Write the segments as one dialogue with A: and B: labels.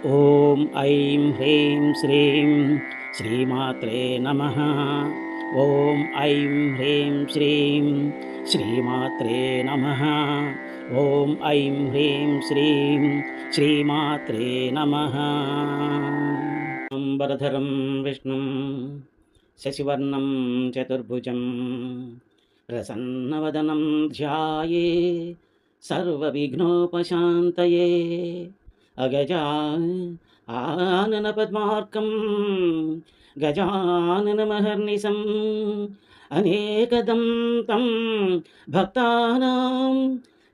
A: ఓం ఐం హ్రీం శ్రీం శ్రీమాత్రే నమః. ఓం ఐం హ్రీం శ్రీం శ్రీమాత్రే నమః. ఓం ఐం హ్రీం శ్రీం శ్రీమాత్రే నమః. అంబరధరం విష్ణుం శశివర్ణం చతుర్భుజం ప్రసన్నవదనం ధ్యాయే సర్వవిఘ్నోపశాంతయే. అగజా ఆనన పద్మార్కం గజాననమహర్నిశం అనేకదంతం భక్తానాం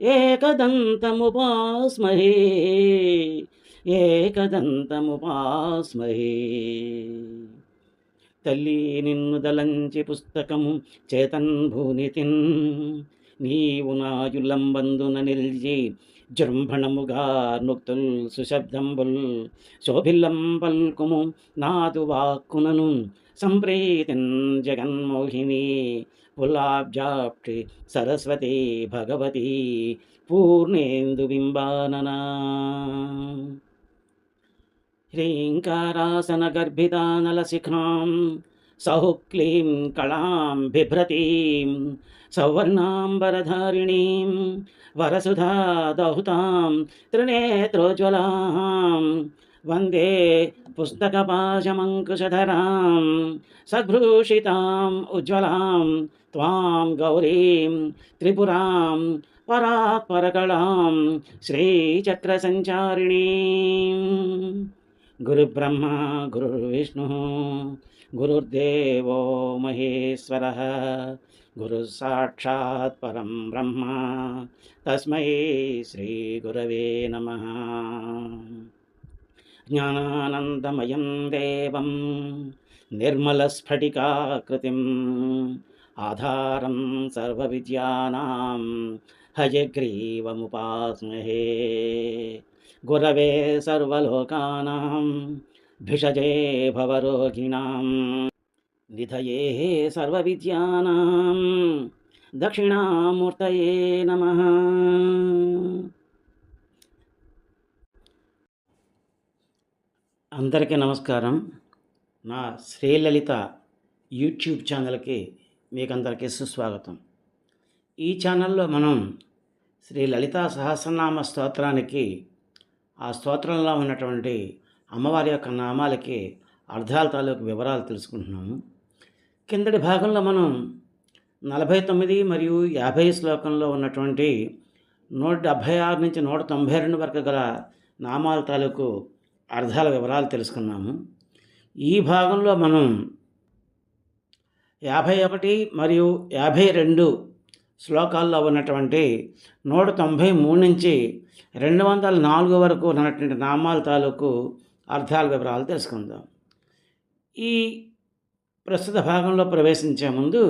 A: ఏకదంతముపాస్మహే ఏకదంతముపాస్మహే. తల్లి నిన్ను దలంచి పుస్తకము చేతన్ భూనితిన్ నీవు నాయులంబందున నిల్చి జృంభణముగా నుక్తుల్ సుశబ్దంబుల్ శోభిల్లం పల్కుము నాదు వాక్కునను సంప్రీతిన్ జగన్మోహిని పుల్లాబ్జాప్టి సరస్వతి భగవతి పూర్ణేందు బింబాననా. హ్రీంకారాసన గర్భితానలశిఖాం సౌక్లీం కళాం బిభ్రతీం సౌవర్ణాంబరధారిణీం వరసుధా దహుతాం త్రినేత్రోజ్వలాం వందే పుస్తకపాశమంకుశధరాం సద్భూషితాం ఉజ్వలాం త్వాం గౌరీం త్రిపురాం పరాత్పరకళాం శ్రీచక్రసంచారిణీం. గురుబ్రహ్మ గురుర్విష్ణు గురుర్దేవో మహేశ్వరః గురు సాక్షాత్ పరం బ్రహ్మ తస్మై శ్రీ గురవే నమః. జ్ఞానానందమయం దేవం నిర్మలస్ఫటికాకృతిం ఆధారం సర్వవిద్యానాం హయగ్రీవముపాస్మహే. గురవే సర్వలోకానాం భిషజే భవరోగిణాం నిధయే సర్వవిద్యానాం దక్షిణామూర్తయే నమః. అందరికీ నమస్కారం. నా శ్రీలలిత యూట్యూబ్ ఛానల్కి మీకందరికీ సుస్వాగతం. ఈ ఛానల్లో మనం శ్రీ లలితా సహస్రనామ స్తోత్రానికి ఆ స్తోత్రంలో ఉన్నటువంటి అమ్మవారి యొక్క నామాలకి అర్థాల తాలూకు వివరాలు తెలుసుకుంటున్నాము. కిందటి భాగంలో మనం 49 మరియు 50 శ్లోకంలో ఉన్నటువంటి 176 నుంచి 192 వరకు గల నామాల తాలూకు అర్థాల వివరాలు తెలుసుకున్నాము. ఈ భాగంలో మనం 51 మరియు 52 శ్లోకాల్లో ఉన్నటువంటి 193 నుంచి 204 వరకు ఉన్నటువంటి నామాల తాలూకు అర్థాల వివరాలు తెలుసుకుందాం. ఈ ప్రస్తుత భాగంలో ప్రవేశించే ముందు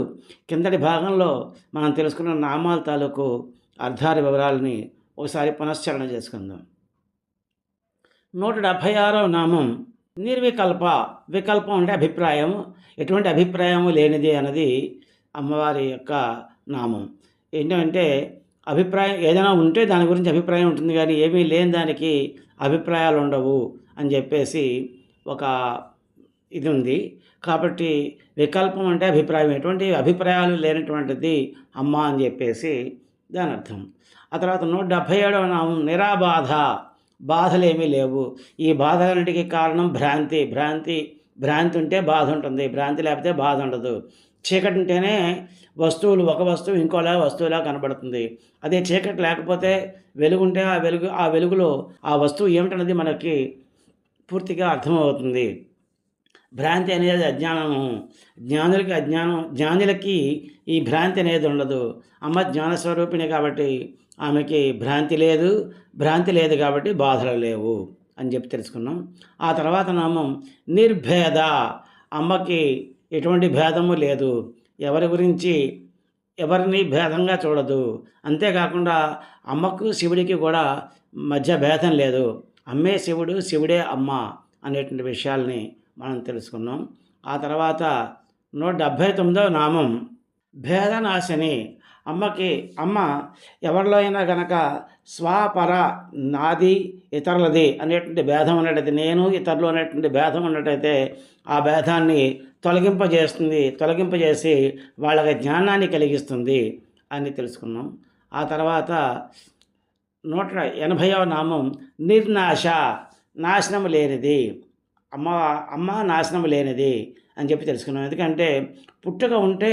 A: కిందటి భాగంలో మనం తెలుసుకున్న నామాల తాలూకు అర్థాల వివరాలని ఒకసారి పునశ్చరణ చేసుకుందాం. 176వ నామం నిర్వికల్ప. వికల్పం అంటే అభిప్రాయం, ఎటువంటి అభిప్రాయము లేనిది అన్నది అమ్మవారి యొక్క నామం. ఏంటంటే అభిప్రాయం ఏదైనా ఉంటే దాని గురించి అభిప్రాయం ఉంటుంది, కానీ ఏమీ లేని దానికి అభిప్రాయాలు ఉండవు అని చెప్పేసి ఒక ఇది ఉంది. కాబట్టి వికల్పం అంటే అభిప్రాయం, ఎటువంటి అభిప్రాయాలు లేనటువంటిది అమ్మ అని చెప్పేసి దాని అర్థం. ఆ తర్వాత 177వ నామం నిరాబాధ. బాధలేమీ లేవు. ఈ బాధలన్నిటికీ కారణం భ్రాంతి. భ్రాంతి ఉంటే బాధ ఉంటుంది, భ్రాంతి లేకపోతే బాధ ఉండదు. చీకటి ఉంటేనే వస్తువులు, ఒక వస్తువు ఇంకోలా వస్తువులా కనబడుతుంది. అదే చీకటి లేకపోతే వెలుగుంటే ఆ వెలుగులో ఆ వస్తువు ఏమిటన్నది మనకి పూర్తిగా అర్థమవుతుంది. భ్రాంతి అనేది అజ్ఞానము. జ్ఞానులకి ఈ భ్రాంతి అనేది ఉండదు. అమ్మ జ్ఞానస్వరూపిణి కాబట్టి ఆమెకి భ్రాంతి లేదు కాబట్టి బాధలు లేవు అని చెప్పి తెలుసుకున్నాం. ఆ తర్వాత నామం నిర్భేద. అమ్మకి ఎటువంటి భేదము లేదు, ఎవరిని భేదంగా చూడదు. అంతేకాకుండా అమ్మకు శివుడికి కూడా మధ్య భేదం లేదు. అమ్మే శివుడు, శివుడే అమ్మ అనేటువంటి విషయాల్ని మనం తెలుసుకున్నాం. ఆ తర్వాత 179వ నామం భేదనాశిని. అమ్మ ఎవరిలో అయినా కనుక స్వాపర, నాది ఇతరులది అనేటువంటి భేదం ఉన్నట్టయితే, నేను ఇతరులు అనేటువంటి భేదం ఉన్నట్టయితే ఆ భేదాన్ని తొలగింపజేసి వాళ్ళకి జ్ఞానాన్ని కలిగిస్తుంది అని తెలుసుకున్నాం. ఆ తర్వాత 180వ నామం నిర్నాశ, నాశనం లేనిది. అమ్మ నాశనం లేనిది అని చెప్పి తెలుసుకున్నాం. ఎందుకంటే పుట్టుక ఉంటే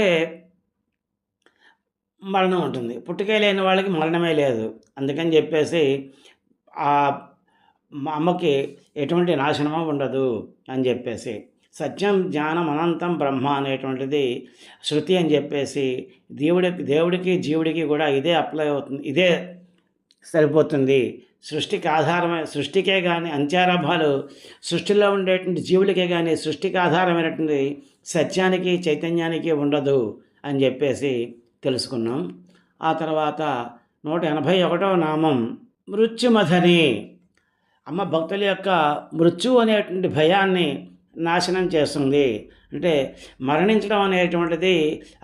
A: మరణం ఉంటుంది, పుట్టుకే లేని వాళ్ళకి మరణమే లేదు. అందుకని చెప్పేసి ఆ అమ్మకి ఎటువంటి నాశనమో ఉండదు అని చెప్పేసి, సత్యం జ్ఞానం అనంతం బ్రహ్మ అనేటువంటిది శృతి అని చెప్పేసి దేవుడికి జీవుడికి కూడా ఇదే అప్లై అవుతుంది, ఇదే సరిపోతుంది. సృష్టికే కానీ అంత్యారంభాలు సృష్టిలో ఉండేటువంటి జీవులకే కానీ సృష్టికి ఆధారమైనటువంటి సత్యానికి చైతన్యానికి ఉండదు అని చెప్పేసి తెలుసుకున్నాం. ఆ తర్వాత 181వ నామం మృత్యుమథని. అమ్మ భక్తుల యొక్క మృత్యు అనేటువంటి భయాన్ని నాశనం చేస్తుంది. అంటే మరణించడం అనేటువంటిది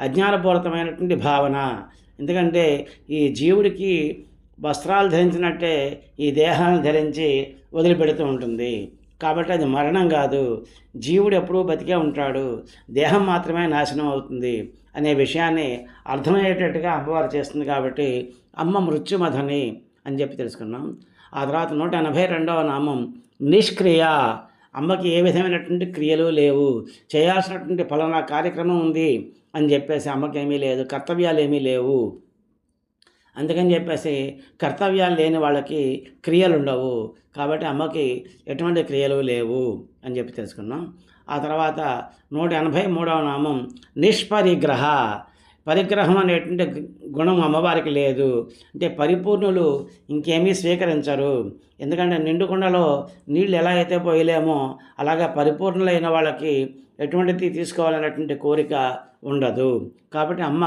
A: అజ్ఞానపూరితమైనటువంటి భావన. ఎందుకంటే ఈ జీవుడికి వస్త్రాలు ధరించినట్టే ఈ దేహాన్ని ధరించి వదిలిపెడుతూ ఉంటుంది. కాబట్టి అది మరణం కాదు, జీవుడు ఎప్పుడూ బతికే ఉంటాడు, దేహం మాత్రమే నాశనం అవుతుంది అనే విషయాన్ని అర్థమయ్యేటట్టుగా అమ్మవారు చేస్తుంది. కాబట్టి అమ్మ మృత్యుమథని అని చెప్పి తెలుసుకున్నాం. ఆ తర్వాత 182వ నామం నిష్క్రియ. అమ్మకి ఏ విధమైనటువంటి క్రియలు లేవు, చేయాల్సినటువంటి ఫలానా కార్యక్రమం ఉంది అని చెప్పేసి అమ్మకి ఏమీ లేదు, కర్తవ్యాలు ఏమీ లేవు. అందుకని చెప్పేసి కర్తవ్యాలు లేని వాళ్ళకి క్రియలు ఉండవు. కాబట్టి అమ్మకి ఎటువంటి క్రియలు లేవు అని చెప్పి తెలుసుకున్నాం. ఆ తర్వాత 183వ నామం నిష్పరిగ్రహ. పరిగ్రహం అనేటువంటి గుణం అమ్మవారికి లేదు. అంటే పరిపూర్ణులు ఇంకేమీ స్వీకరించరు. ఎందుకంటే నిండుకుండలో నీళ్ళు ఎలా అయితే పోయలేమో అలాగా పరిపూర్ణులైన వాళ్ళకి ఎటువంటిది తీసుకోవాలనేటువంటి కోరిక ఉండదు. కాబట్టి అమ్మ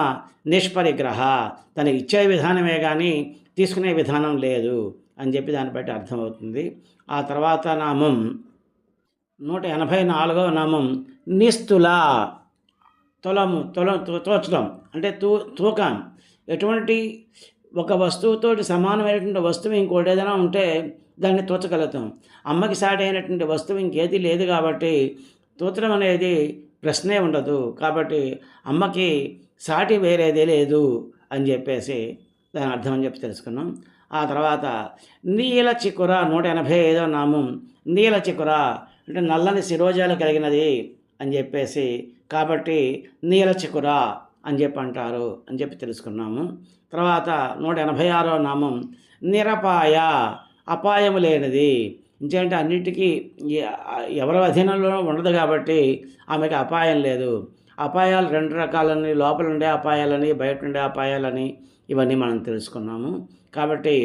A: నిష్పరిగ్రహ, తనకి ఇచ్చే విధానమే కానీ తీసుకునే విధానం లేదు అని చెప్పి దాన్ని బట్టి అర్థమవుతుంది. ఆ తర్వాత నామం 184వ నామం నిస్తుల. తోచడం అంటే తూకం. ఎటువంటి ఒక వస్తువుతోటి సమానమైనటువంటి వస్తువు ఇంకోటి ఏదైనా ఉంటే దాన్ని తూచగలుగుతాం. అమ్మకి సాటి అయినటువంటి వస్తువు ఇంకేది లేదు కాబట్టి తూచడం అనేది ప్రశ్నే ఉండదు. కాబట్టి అమ్మకి సాటి వేరేదే లేదు అని చెప్పేసి దాని అర్థం అని చెప్పి తెలుసుకున్నాం. ఆ తర్వాత నీల చికుర. 185వ నామం నీల చికుర అంటే నల్లని శిరోజాలు కలిగినది అని చెప్పేసి, కాబట్టి నీల చికుర అని చెప్పి అంటారు అని చెప్పి తెలుసుకున్నాము. తర్వాత 186వ నామం నిరపాయ, అపాయము లేనిది. ఇంకేంటే అన్నిటికీ ఎవరి అధీనంలో ఉండదు కాబట్టి ఆమెకి అపాయం లేదు. అపాయాలు 2 రకాలని, లోపల ఉండే అపాయాలని, బయట ఉండే అపాయాలని, ఇవన్నీ మనం తెలుసుకున్నాము. కాబట్టి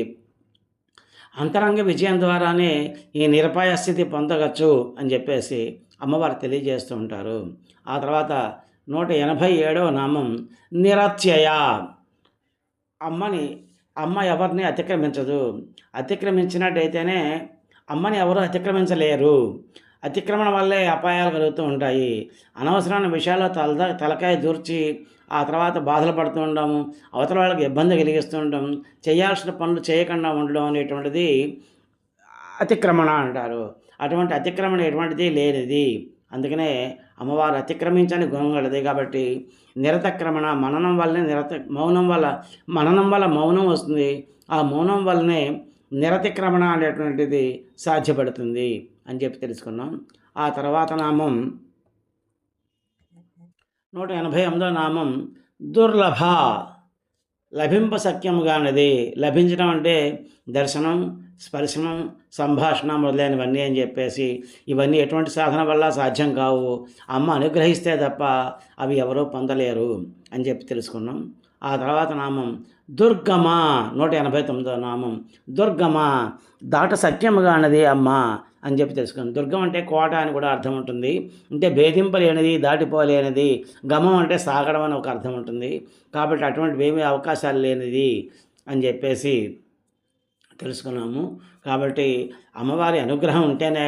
A: అంతరంగ విజయం ద్వారానే ఈ నిరపాయ స్థితి పొందవచ్చు అని చెప్పేసి అమ్మవారు తెలియజేస్తూ ఉంటారు. ఆ తర్వాత 187వ నామం నిరత్యయ. అమ్మ ఎవరిని అతిక్రమించదు. అతిక్రమించినట్టయితేనే అమ్మని ఎవరు అతిక్రమించలేరు. అతిక్రమణ వల్లే అపాయాలు కలుగుతూ ఉంటాయి. అనవసరమైన విషయాల్లో తలకాయ దూర్చి ఆ తర్వాత బాధలు పడుతూ ఉండడం, అవతల వాళ్ళకి ఇబ్బంది కలిగిస్తూ ఉండడం, చేయాల్సిన పనులు చేయకుండా ఉండడం అనేటువంటిది అతిక్రమణ అంటారు. అటువంటి అతిక్రమణ ఎటువంటిది లేనిది. అందుకనే అమ్మవారు అతిక్రమించని గుణం కలది. కాబట్టి నిరతక్రమణ, మననం వల్లనే మననం వల్ల మౌనం వస్తుంది. ఆ మౌనం వల్లనే నిరతిక్రమణ అనేటువంటిది సాధ్యపడుతుంది అని చెప్పి తెలుసుకున్నాం. ఆ తర్వాత నామం 188వ నామం దుర్లభ. లభింపశక్యముగానది. లభించడం అంటే దర్శనం, స్పర్శనం, సంభాషణ మొదలైనవన్నీ అని చెప్పేసి, ఇవన్నీ ఎటువంటి సాధన వల్ల సాధ్యం కావు, అమ్మ అనుగ్రహిస్తే తప్ప అవి ఎవరూ పొందలేరు అని చెప్పి తెలుసుకున్నాం. ఆ తర్వాత నామం దుర్గమ. 189వ నామం దుర్గమ. దాట సత్యముగా అన్నది అమ్మ అని చెప్పి తెలుసుకున్నాం. దుర్గం అంటే కోట అని కూడా అర్థం ఉంటుంది. అంటే భేదింపలేనిది, దాటిపోలేనిది. గమం అంటే సాగడం అని ఒక అర్థం ఉంటుంది. కాబట్టి అటువంటివి ఏమీ అవకాశాలు లేనిది అని చెప్పేసి తెలుసుకున్నాము. కాబట్టి అమ్మవారి అనుగ్రహం ఉంటేనే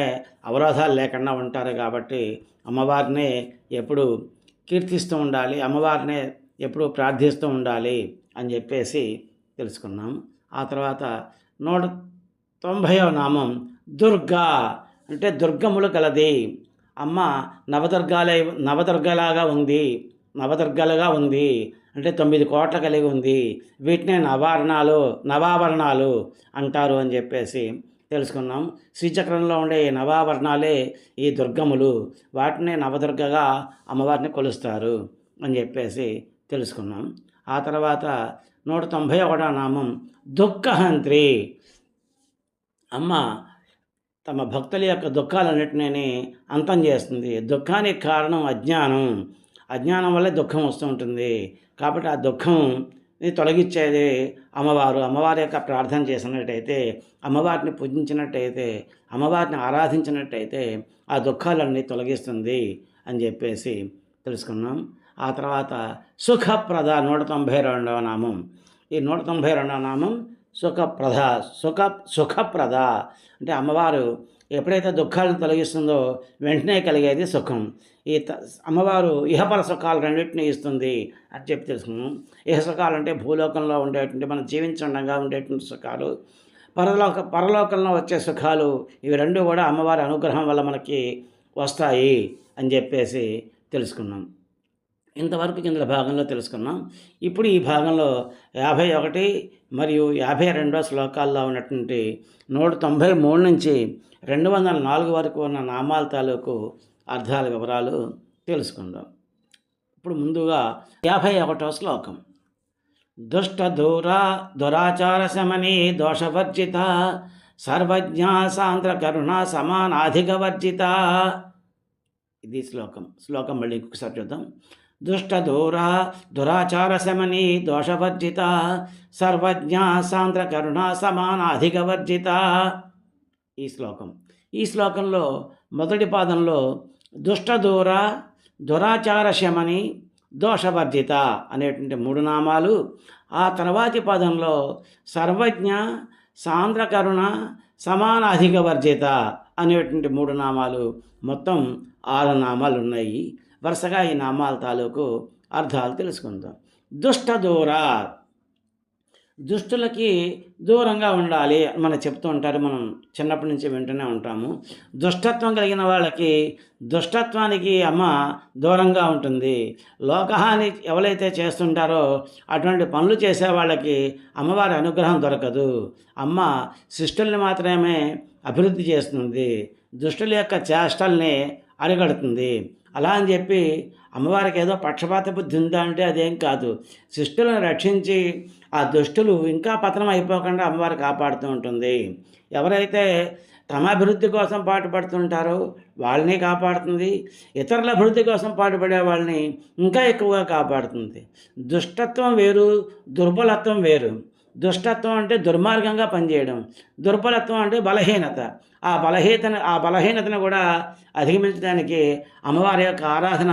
A: అవరోధాలు లేకుండా ఉంటారు. కాబట్టి అమ్మవారినే ఎప్పుడు కీర్తిస్తూ ఉండాలి, అమ్మవారినే ఎప్పుడు ప్రార్థిస్తూ ఉండాలి అని చెప్పేసి తెలుసుకున్నాము. ఆ తర్వాత 190వ నామం దుర్గా, అంటే దుర్గములు కలది. అమ్మ నవదుర్గలాగా ఉంది, నవదుర్గలుగా ఉంది, అంటే 9 కోట్ల కలిగి ఉంది. వీటినే నవాభరణాలు అంటారు అని చెప్పేసి తెలుసుకున్నాం. శ్రీచక్రంలో ఉండే ఈ నవాభరణాలే ఈ దుర్గములు, వాటినే నవదుర్గగా అమ్మవారిని కొలుస్తారు అని చెప్పేసి తెలుసుకున్నాం. ఆ తర్వాత 191వ నామం దుఃఖహంత్రి. అమ్మ తమ భక్తుల యొక్క దుఃఖాలన్నింటినీ అంతం చేస్తుంది. దుఃఖానికి కారణం అజ్ఞానం వల్లే దుఃఖం వస్తూ ఉంటుంది. కాబట్టి ఆ దుఃఖంని తొలగించేది అమ్మవారి యొక్క ప్రార్థన చేసినట్టయితే, అమ్మవారిని పూజించినట్టయితే, అమ్మవారిని ఆరాధించినట్టయితే ఆ దుఃఖాలన్నీ తొలగిస్తుంది అని చెప్పేసి తెలుసుకున్నాం. ఆ తర్వాత సుఖప్రద 192వ నామం. ఈ 192వ నామం సుఖప్రద అంటే అమ్మవారు ఎప్పుడైతే దుఃఖాలను తొలగిస్తుందో వెంటనే కలిగేది సుఖం. అమ్మవారు ఇహపర సుఖాలు రెండింటినీ ఇస్తుంది అని చెప్పి తెలుసుకున్నాం. ఇహ సుఖాలు అంటే భూలోకంలో ఉండేటువంటి మనం జీవించండగా ఉండేటువంటి సుఖాలు, పరలోకంలో వచ్చే సుఖాలు, ఇవి రెండు కూడా అమ్మవారి అనుగ్రహం వల్ల మనకి వస్తాయి అని చెప్పేసి తెలుసుకున్నాం. ఇంతవరకు కింద భాగంలో తెలుసుకున్నాం. ఇప్పుడు ఈ భాగంలో 51 మరియు 52 శ్లోకాల్లో ఉన్నటువంటి 193 నుంచి 204 వరకు ఉన్న నామాల తాలూకు అర్థాల వివరాలు తెలుసుకుందాం. ఇప్పుడు ముందుగా 51వ శ్లోకం. దుష్ట దురాచార శమని దోషవర్జిత సర్వజ్ఞ సాంద్ర కరుణ సమానాధికవర్జిత. ఇది శ్లోకం మళ్ళీ ఇంకొకసారి చూద్దాం. దుష్ట దురాచార శమని దోషవర్జిత సర్వజ్ఞ సాంద్ర కరుణ సమానాధికవర్జిత. ఈ శ్లోకంలో మొదటి పాదంలో దుష్ట దురాచార శమని దోషవర్జిత అనేటువంటి 3 నామాలు, ఆ తర్వాతి పదంలో సర్వజ్ఞ సాంద్ర కరుణ సమానాధికవర్జిత అనేటువంటి 3 నామాలు, మొత్తం 6 నామాలు ఉన్నాయి. వరుసగా ఈ నామాల తాలూకు అర్థాలు తెలుసుకుందాం. దుష్టులకి దూరంగా ఉండాలి మనం చెప్తూ ఉంటారు, మనం చిన్నప్పటి నుంచి వింటూనే ఉంటాము. దుష్టత్వం కలిగిన వాళ్ళకి దుష్టత్వానికి అమ్మ దూరంగా ఉంటుంది. లోకహాని ఎవరైతే చేస్తుంటారో అటువంటి పనులు చేసే వాళ్ళకి అమ్మవారి అనుగ్రహం దొరకదు. అమ్మ శిష్టుల్ని మాత్రమే అభివృద్ధి చేస్తుంది, దుష్టుల యొక్క చేష్టల్ని అరిగడుతుంది. అలా అని చెప్పి అమ్మవారికి ఏదో పక్షపాత బుద్ధి ఉందా అంటే అదేం కాదు. శిష్టులను రక్షించి ఆ దుష్టులు ఇంకా పతనం అయిపోకుండా అమ్మవారు కాపాడుతూ ఉంటుంది. ఎవరైతే తమ అభివృద్ధి కోసం పాటుపడుతుంటారో వాళ్ళని కాపాడుతుంది, ఇతరుల అభివృద్ధి కోసం పాటుపడే వాళ్ళని ఇంకా ఎక్కువగా కాపాడుతుంది. దుష్టత్వం వేరు, దుర్బలత్వం వేరు. దుష్టత్వం అంటే దుర్మార్గంగా పనిచేయడం, దుర్బలత్వం అంటే బలహీనత. ఆ బలహీనతను కూడా అధిగమించడానికి అమ్మవారి యొక్క ఆరాధన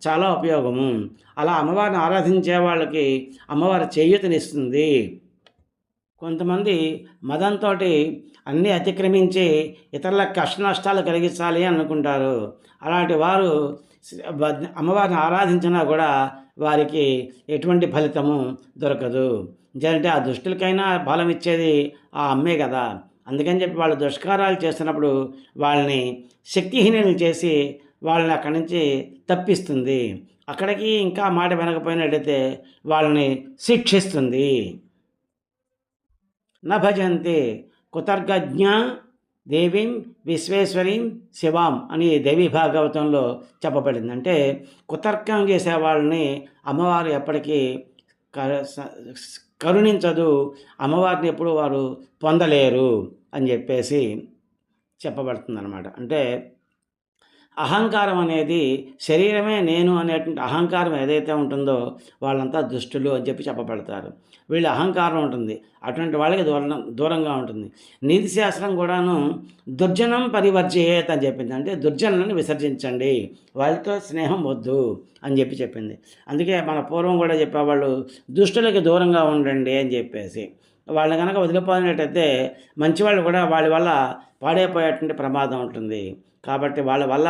A: చాలా ఉపయోగము. అలా అమ్మవారిని ఆరాధించే వాళ్ళకి అమ్మవారి చేయూతనిస్తుంది. కొంతమంది మదంతో అన్నీ అతిక్రమించి ఇతరులకు కష్ట నష్టాలు కలిగించాలి అనుకుంటారు. అలాంటి వారు అమ్మవారిని ఆరాధించినా కూడా వారికి ఎటువంటి ఫలితము దొరకదు. ఎందుకంటే ఆ దుష్టులకైనా బలం ఇచ్చేది ఆ అమ్మే కదా. అందుకని చెప్పి వాళ్ళు దుష్కారాలు చేస్తున్నప్పుడు వాళ్ళని శక్తిహీనులు చేసి వాళ్ళని అక్కడి నుంచి తప్పిస్తుంది. అక్కడికి ఇంకా మాట వినకపోయినట్టయితే వాళ్ళని శిక్షిస్తుంది. నభజంతే కుతర్గజ్ఞ దేవీం విశ్వేశ్వరీం శివాం అని దేవీ భాగవతంలో చెప్పబడింది. అంటే కుతర్కం చేసే వాళ్ళని అమ్మవారు ఎప్పటికీ కరుణించదు, అమ్మవారిని ఎప్పుడు వారు పొందలేరు అని చెప్పేసి చెప్పబడుతుంది అన్నమాట. అంటే అహంకారం అనేది శరీరమే నేను అనేటువంటి అహంకారం ఏదైతే ఉంటుందో వాళ్ళంతా దుష్టులు అని చెప్పి చెప్పబడతారు. వీళ్ళ అహంకారం ఉంటుంది, అటువంటి వాళ్ళకి దూరంగా ఉంటుంది. నీతి శాస్త్రం కూడాను దుర్జనం పరివర్జయేత్ అని చెప్పింది. అంటే దుర్జనులను విసర్జించండి, వాళ్ళతో స్నేహం వద్దు అని చెప్పింది. అందుకే మన పూర్వం కూడా చెప్పేవాళ్ళు దుష్టులకి దూరంగా ఉండండి అని చెప్పేసి. వాళ్ళని కనుక వదిలిపోయినట్టయితే మంచివాళ్ళు కూడా వాళ్ళ వల్ల పాడైపోయేటువంటి ప్రమాదం ఉంటుంది. కాబట్టి వాళ్ళ వల్ల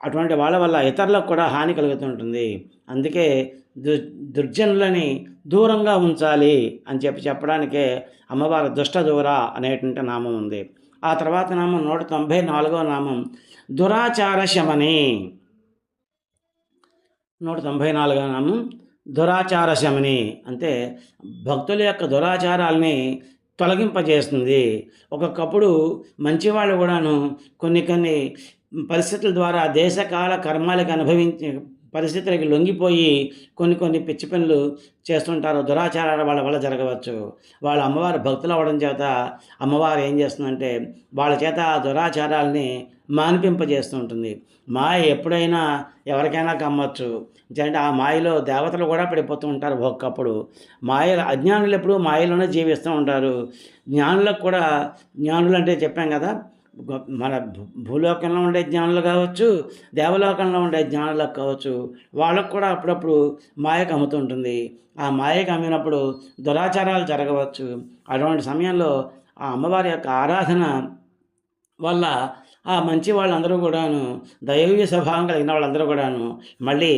A: అటువంటి వాళ్ళ వల్ల ఇతరులకు కూడా హాని కలుగుతుంటుంది. అందుకే దు దుర్జనులని దూరంగా ఉంచాలి అని చెప్పడానికే అమ్మవారు దుష్ట దూర అనేటువంటి నామం ఉంది. ఆ తర్వాత నామం 194వ నామం దురాచార శమని. 194వ నామం దురాచార శమని అంటే భక్తుల యొక్క దురాచారాల్ని తొలగింపజేస్తుంది. ఒక్కొక్కప్పుడు మంచివాళ్ళు కూడాను కొన్ని కొన్ని పరిస్థితుల ద్వారా దేశకాల కర్మాలకు అనుభవించి పరిస్థితులకి లొంగిపోయి కొన్ని కొన్ని పిచ్చి పనులు చేస్తుంటారు. దురాచారాల వాళ్ళ వల్ల జరగవచ్చు. వాళ్ళ అమ్మవారి భక్తులు అవ్వడం చేత అమ్మవారు ఏం చేస్తుందంటే వాళ్ళ చేత ఆ దురాచారాలని మాన్పింపజేస్తూ ఉంటుంది. మాయ ఎప్పుడైనా ఎవరికైనా కమ్మచ్చు. అంటే ఆ మాయలో దేవతలు కూడా పడిపోతూ ఉంటారు. ఒక్కప్పుడు అజ్ఞానులు ఎప్పుడు మాయలోనే జీవిస్తూ ఉంటారు. జ్ఞానులకు కూడా, జ్ఞానులు అంటే చెప్పాం కదా, మన భూలోకంలో ఉండే జ్ఞానులు కావచ్చు, దేవలోకంలో ఉండే జ్ఞానులకు కావచ్చు, వాళ్ళకు కూడా అప్పుడప్పుడు మాయకు అమ్ముతుంటుంది. ఆ మాయకు అమ్మినప్పుడు దురాచారాలు జరగవచ్చు. అటువంటి సమయంలో ఆ అమ్మవారి యొక్క ఆరాధన వల్ల ఆ మంచి వాళ్ళందరూ కూడాను, దైవీయ స్వభావం కలిగిన వాళ్ళందరూ కూడాను మళ్ళీ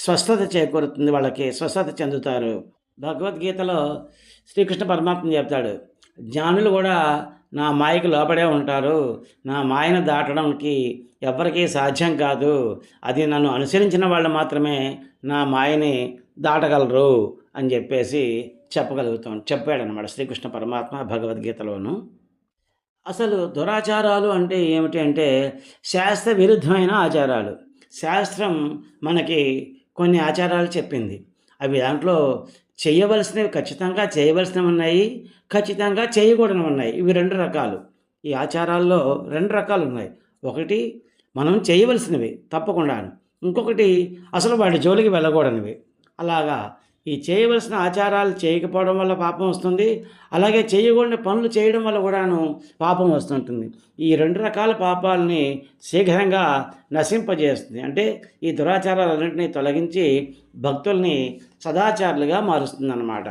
A: స్వస్థత చేకూరుతుంది. వాళ్ళకి స్వస్థత చెందుతారు. భగవద్గీతలో శ్రీకృష్ణ పరమాత్మ చెప్తాడు, జ్ఞానులు కూడా నా మాయకు లోపడే ఉంటారు. నా మాయను దాటడానికి ఎవరికీ సాధ్యం కాదు. అది నన్ను అనుసరించిన వాళ్ళు మాత్రమే నా మాయని దాటగలరు అని చెప్పేసి చెప్పాడనమాట శ్రీకృష్ణ పరమాత్మ భగవద్గీతలోను. అసలు దురాచారాలు అంటే ఏమిటి అంటే శాస్త్ర విరుద్ధమైన ఆచారాలు. శాస్త్రం మనకి కొన్ని ఆచారాలు చెప్పింది. అవి దాంట్లో చేయవలసినవి ఖచ్చితంగా చేయవలసినవి ఉన్నాయి, ఖచ్చితంగా చేయకూడనివి ఉన్నాయి. ఇవి 2 రకాలు. ఈ ఆచారాల్లో 2 రకాలు ఉన్నాయి. ఒకటి మనం చేయవలసినవి తప్పకుండా, ఇంకొకటి అసలు వాటి జోలికి వెళ్ళకూడనివి. అలాగా ఈ చేయవలసిన ఆచారాలు చేయకపోవడం వల్ల పాపం వస్తుంది, అలాగే చేయకూడని పనులు చేయడం వల్ల కూడాను పాపం వస్తుంటుంది. ఈ 2 రకాల పాపాలని శీఘ్రంగా నశింపజేస్తుంది. అంటే ఈ దురాచారాలన్నింటినీ తొలగించి భక్తుల్ని సదాచారులుగా మారుస్తుంది అన్నమాట.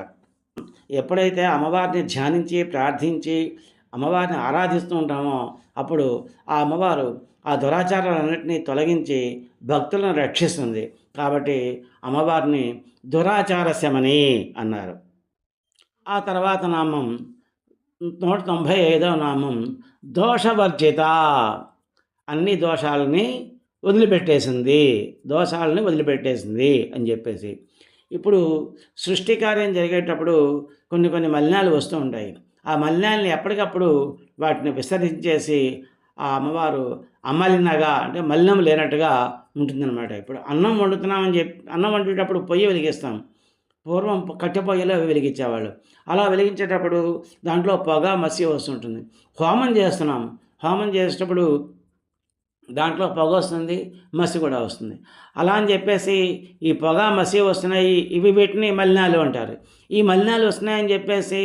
A: ఎప్పుడైతే అమ్మవారిని ధ్యానించి ప్రార్థించి అమ్మవారిని ఆరాధిస్తూ ఉంటామో అప్పుడు ఆ అమ్మవారు ఆ దురాచారాలన్నింటినీ తొలగించి భక్తులను రక్షిస్తుంది. కాబట్టి అమ్మవారిని దురాచార శమని అన్నారు. ఆ తర్వాత నామం 195వ నామం దోషవర్జిత. అన్ని దోషాలని వదిలిపెట్టేసింది అని చెప్పేసి. ఇప్పుడు సృష్టి కార్యం జరిగేటప్పుడు కొన్ని మలినాలు వస్తూ ఉంటాయి. ఆ మలినాల్ని ఎప్పటికప్పుడు వాటిని విసర్జించేసి ఆ అమ్మవారు అమలినగా అంటే మలినం లేనట్టుగా ఉంటుందన్నమాట. ఇప్పుడు అన్నం వండేటప్పుడు పొయ్యి వెలిగిస్తాం. పూర్వం కట్టె పొయ్యిలో వెలిగించేవాళ్ళు. అలా వెలిగించేటప్పుడు దాంట్లో పొగ మసి వస్తుంటుంది. హోమం చేసేటప్పుడు దాంట్లో పొగ వస్తుంది, మసి కూడా వస్తుంది. అలా అని చెప్పేసి ఈ పొగ మసి వస్తున్నాయి, ఇవి వీటిని మలినాలు అంటారు. ఈ మలినాలు వస్తున్నాయని చెప్పేసి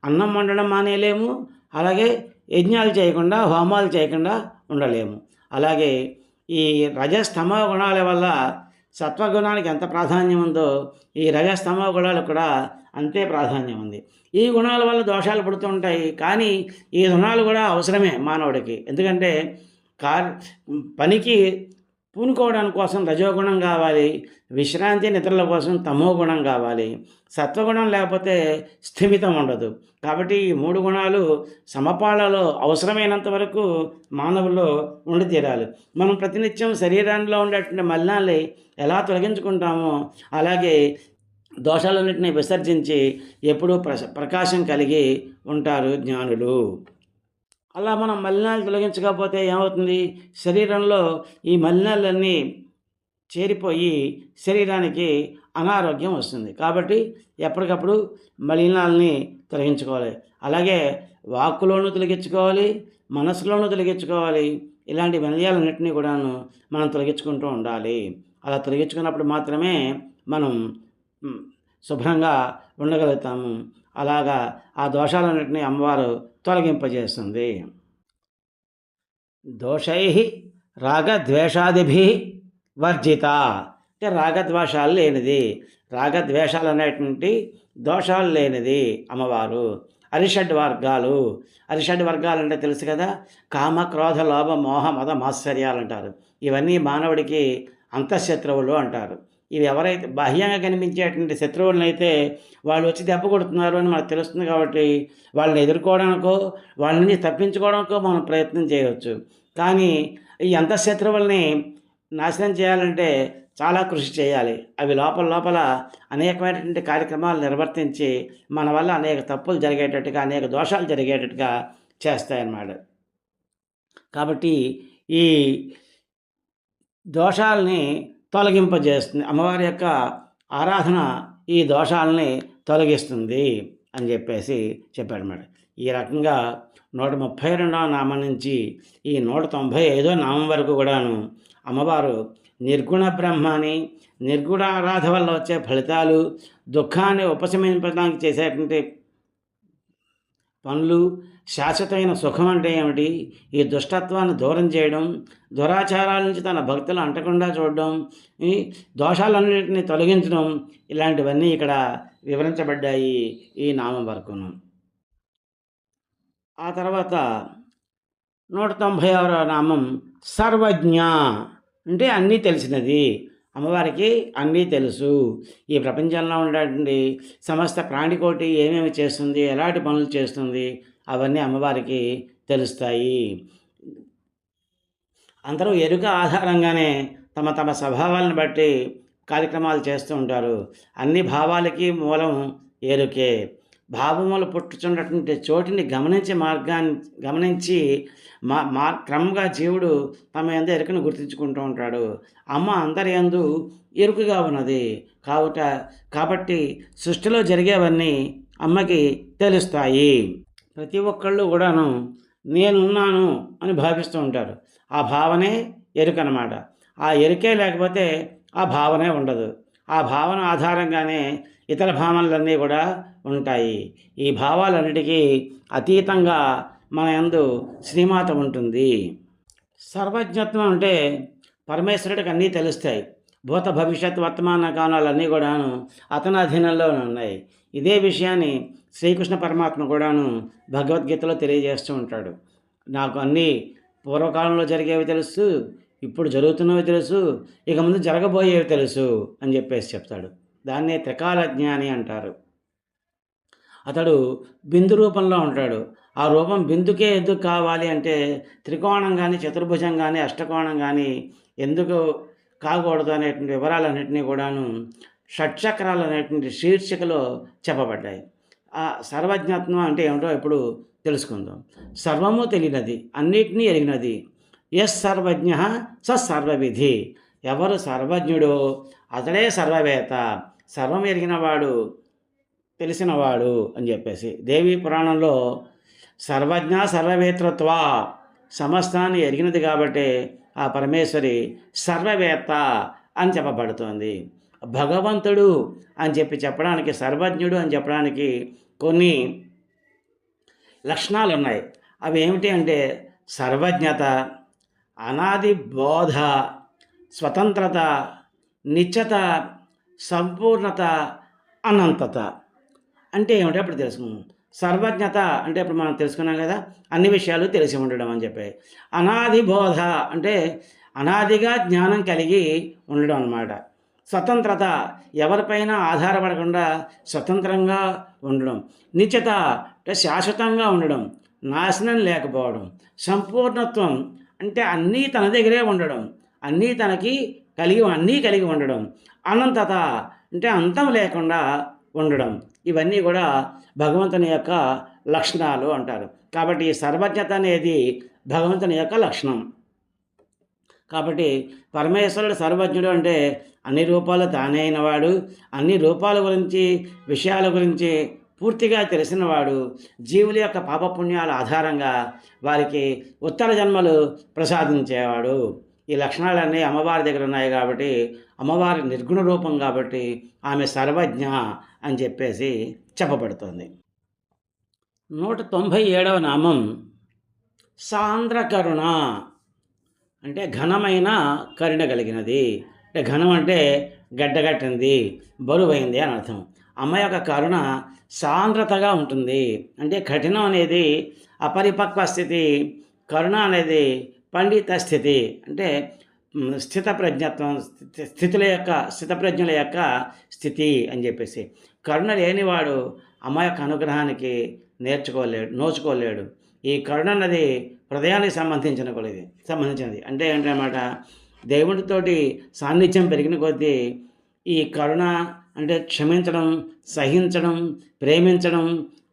A: అన్నం వండడం మానేయలేము, అలాగే యజ్ఞాలు చేయకుండా హోమాలు చేయకుండా ఉండలేము. అలాగే ఈ రజస్తమో గుణాల వల్ల సత్వగుణానికి ఎంత ప్రాధాన్యం ఉందో ఈ రజస్తమో గుణాలకు కూడా అంతే ప్రాధాన్యం ఉంది. ఈ గుణాల వల్ల దోషాలు పుడుతూ ఉంటాయి. కానీ ఈ గుణాలు కూడా అవసరమే మానవుడికి. ఎందుకంటే పనికి పూనుకోవడం కోసం రజోగుణం కావాలి, విశ్రాంతి నిద్రల కోసం తమో గుణం కావాలి. సత్వగుణం లేకపోతే స్థిమితం ఉండదు. కాబట్టి ఈ 3 గుణాలు సమపాళలో అవసరమైనంత వరకు మానవుల్లో ఉండి తీరాలి. మనం ప్రతినిత్యం శరీరంలో ఉండేటువంటి మలినాల్ని ఎలా తొలగించుకుంటామో అలాగే దోషాలన్నింటినీ విసర్జించి ఎప్పుడూ ప్రకాశం కలిగి ఉంటారు జ్ఞానులు. అలా మనం మలినాలు తొలగించకపోతే ఏమవుతుంది? శరీరంలో ఈ మలినాలన్నీ చేరిపోయి శరీరానికి అనారోగ్యం వస్తుంది. కాబట్టి ఎప్పటికప్పుడు మలినాలని తొలగించుకోవాలి. అలాగే వాక్కులోనూ తొలగించుకోవాలి, మనసులోనూ తొలగించుకోవాలి. ఇలాంటి మలినాలన్నింటినీ కూడాను మనం తొలగించుకుంటూ ఉండాలి. అలా తొలగించుకున్నప్పుడు మాత్రమే మనం శుభ్రంగా ఉండగలుగుతాము. అలాగా ఆ దోషాలన్నింటినీ అమ్మవారు తొలగింపజేస్తుంది. దోషై రాగద్వేషాదిభి వర్జిత అంటే రాగద్వేషాలు లేనిది, రాగద్వేషాలు అనేటువంటి దోషాలు లేనిది అమ్మవారు. అరిషడ్ వర్గాలు. అరిషడ్ వర్గాలు అంటే తెలుసు కదా, కామ క్రోధ లోభ మోహ మద మాత్సర్యాలు అంటారు. ఇవన్నీ మానవుడికి అంతఃశత్రువులు అంటారు. ఇవి ఎవరైతే బాహ్యంగా కనిపించేటువంటి శత్రువులనైతే వాళ్ళు వచ్చి దెబ్బ కొడుతున్నారు అని మనకు తెలుస్తుంది కాబట్టి వాళ్ళని ఎదుర్కోవడానికో వాళ్ళ నుంచి తప్పించుకోవడానికో మనం ప్రయత్నం చేయవచ్చు. కానీ ఈ అంతఃశత్రువుల్ని నాశనం చేయాలంటే చాలా కృషి చేయాలి. అవి లోపల లోపల అనేకమైనటువంటి కార్యక్రమాలు నిర్వర్తించి మన వల్ల అనేక తప్పులు జరిగేటట్టుగా, అనేక దోషాలు జరిగేటట్టుగా చేస్తాయన్నమాట. కాబట్టి ఈ దోషాలని తొలగింపజేస్తుంది. అమ్మవారి యొక్క ఆరాధన ఈ దోషాలని తొలగిస్తుంది అని చెప్పేసి చెప్పాడన్నమాట. ఈ రకంగా 132వ నామం నుంచి ఈ 195వ నామం వరకు కూడాను అమ్మవారు నిర్గుణ బ్రహ్మాని, నిర్గుణ ఆరాధన వల్ల వచ్చే ఫలితాలు, దుఃఖాన్ని ఉపశమించడానికి చేసేటువంటి పనులు, శాశ్వతమైన సుఖం అంటే ఏమిటి, ఈ దుష్టత్వాన్ని దూరం చేయడం, దురాచారాల నుంచి తన భక్తులు అంటకుండా చూడడం, ఈ దోషాలన్నింటినీ తొలగించడం, ఇలాంటివన్నీ ఇక్కడ వివరించబడ్డాయి ఈ నామం వరకును. ఆ తర్వాత 196వ నామం సర్వజ్ఞ, అంటే అన్నీ తెలిసినది. అమ్మవారికి అన్నీ తెలుసు. ఈ ప్రపంచంలో ఉండేటువంటి సమస్త ప్రాణికోటి ఏమేమి చేస్తుంది, ఎలాంటి పనులు చేస్తుంది, అవన్నీ అమ్మవారికి తెలుస్తాయి. అందరూ ఎరుక ఆధారంగానే తమ తమ స్వభావాలను బట్టి కార్యక్రమాలు చేస్తూ ఉంటారు. అన్ని భావాలకి మూలం ఎరుకే. భావములు పుట్టుచున్నటువంటి చోటిని గమనించి క్రమంగా జీవుడు తమ యందు ఎరుకను గుర్తించుకుంటూ ఉంటాడు. అమ్మ అందరి యందు ఎరుకగా ఉన్నది కాబట్టి సృష్టిలో జరిగేవన్నీ అమ్మకి తెలుస్తాయి. ప్రతి ఒక్కళ్ళు కూడాను నేనున్నాను అని భావిస్తూ ఉంటారు. ఆ భావనే ఎరుక అన్నమాట. ఆ ఎరుకే లేకపోతే ఆ భావనే ఉండదు. ఆ భావన ఆధారంగానే ఇతర భావనలన్నీ కూడా ఉంటాయి. ఈ భావాలన్నిటికీ అతీతంగా మన యందు శ్రీమాత ఉంటుంది. సర్వజ్ఞత్వం అంటే పరమేశ్వరుడికి అన్నీ తెలుస్తాయి. భూత భవిష్యత్ వర్తమాన కాలాలన్నీ కూడాను అతని అధీనంలో ఉన్నాయి. ఇదే విషయాన్ని శ్రీకృష్ణ పరమాత్మ కూడాను భగవద్గీతలో తెలియజేస్తూ ఉంటాడు. నాకు అన్నీ పూర్వకాలంలో జరిగేవి తెలుసు, ఇప్పుడు జరుగుతున్నవి తెలుసు, ఇక ముందు జరగబోయేవి తెలుసు అని చెప్పేసి చెప్తాడు. దాన్నే త్రికాల జ్ఞాని అంటారు. అతడు బిందు రూపంలో ఉంటాడు. ఆ రూపం బిందుకే ఎందుకు కావాలి అంటే త్రికోణం కానీ, చతుర్భుజం కానీ, అష్టకోణం కానీ ఎందుకు కాకూడదు అనేటువంటి వివరాలన్నింటినీ కూడాను షట్చక్రాలు అనేటువంటి శీర్షికలో చెప్పబడ్డాయి. ఆ సర్వజ్ఞత్వం అంటే ఏమిటో ఇప్పుడు తెలుసుకుందాం. సర్వము తెలియనది, అన్నిటినీ ఎరిగినది. ఎస్ సర్వజ్ఞ స సర్వవిధి. ఎవరు సర్వజ్ఞుడో అతడే సర్వవేత్త, సర్వం ఎరిగినవాడు, తెలిసినవాడు అని చెప్పేసి దేవీ పురాణంలో సర్వజ్ఞ సర్వవేత్రత్వ, సమస్తాన్ని ఎరిగినది కాబట్టి ఆ పరమేశ్వరి సర్వవేత్త అని చెప్పబడుతోంది. భగవంతుడు అని చెప్పడానికి, సర్వజ్ఞుడు అని చెప్పడానికి కొన్ని లక్షణాలు ఉన్నాయి. అవి ఏమిటి అంటే సర్వజ్ఞత, అనాది బోధ, స్వతంత్రత, నిత్యత, సంపూర్ణత, అనంతత. అంటే ఏమిటి అప్పుడు తెలుసుకున్నాం. సర్వజ్ఞత అంటే ఇప్పుడు మనం తెలుసుకున్నాం కదా, అన్ని విషయాలు తెలిసి ఉండడం అని చెప్పి. అనాది బోధ అంటే అనాదిగా జ్ఞానం కలిగి ఉండడం అన్నమాట. స్వతంత్రత, ఎవరిపైన ఆధారపడకుండా స్వతంత్రంగా ఉండడం. నిత్యత అంటే శాశ్వతంగా ఉండడం, నాశనం లేకపోవడం. సంపూర్ణత్వం అంటే అన్నీ తన దగ్గరే ఉండడం, అన్నీ కలిగి ఉండడం. అనంతత అంటే అంతం లేకుండా ఉండడం. ఇవన్నీ కూడా భగవంతుని యొక్క లక్షణాలు అంటారు. కాబట్టి ఈ సర్వజ్ఞత అనేది భగవంతుని యొక్క లక్షణం. కాబట్టి పరమేశ్వరుడు సర్వజ్ఞుడు అంటే అన్ని రూపాలు తానే అయినవాడు, అన్ని రూపాల గురించి, విషయాల గురించి పూర్తిగా తెలిసినవాడు, జీవుల యొక్క పాపపుణ్యాల ఆధారంగా వారికి ఉత్తర జన్మలు ప్రసాదించేవాడు. ఈ లక్షణాలన్నీ అమ్మవారి దగ్గర ఉన్నాయి కాబట్టి అమ్మవారి నిర్గుణ రూపం కాబట్టి ఆమె సర్వజ్ఞ అని చెప్పేసి చెప్పబడుతుంది. 197వ నామం సాంద్రకరుణ, అంటే ఘనమైన కరుణ కలిగినది. అంటే ఘనం అంటే గడ్డగట్టింది, బరువైంది అని అర్థం. అమ్మ యొక్క కరుణ సాంద్రతగా ఉంటుంది. అంటే కఠినం అనేది అపరిపక్వ స్థితి, కరుణ అనేది పండిత స్థితి. అంటే స్థితప్రజ్ఞుల యొక్క స్థితి అని చెప్పేసి. కరుణ లేనివాడు అమ్మ యొక్క అనుగ్రహానికి నోచుకోలేడు. ఈ కరుణ అన్నది హృదయానికి సంబంధించినది. అంటే ఏంటన్నమాట, దేవుడితోటి సాన్నిధ్యం పెరిగిన కొద్దీ ఈ కరుణ అంటే క్షమించడం, సహించడం, ప్రేమించడం,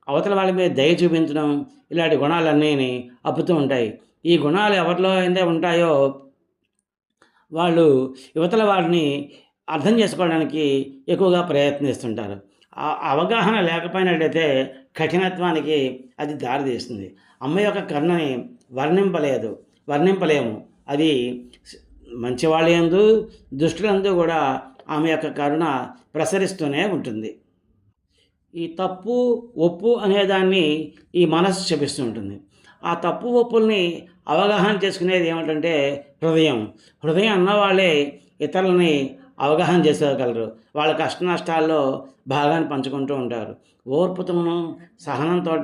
A: అవతల వాళ్ళ మీద దయ చూపించడం, ఇలాంటి గుణాలన్నీ అప్పుతూ ఉంటాయి. ఈ గుణాలు ఎవరిలో అయితే ఉంటాయో వాళ్ళు యువతల వారిని అర్థం చేసుకోవడానికి ఎక్కువగా ప్రయత్నిస్తుంటారు. ఆ అవగాహన లేకపోయినట్లయితే కఠినత్వానికి అది దారితీస్తుంది. అమ్మ యొక్క కరుణని వర్ణింపలేము. అది మంచివాళ్ళ యందు, దుష్టులందు కూడా ఆమె యొక్క కరుణ ప్రసరిస్తూనే ఉంటుంది. ఈ తప్పు ఒప్పు అనేదాన్ని ఈ మనస్సు చూపిస్తూ ఉంటుంది. ఆ తప్పు ఒప్పుల్ని అవగాహన చేసుకునేది ఏమిటంటే హృదయం అన్నవాళ్ళే ఇతరులని అవగాహన చేసుకోగలరు. వాళ్ళ కష్ట నష్టాల్లో భాగాన్ని పంచుకుంటూ ఉంటారు. ఓర్పుతోనూ సహనంతో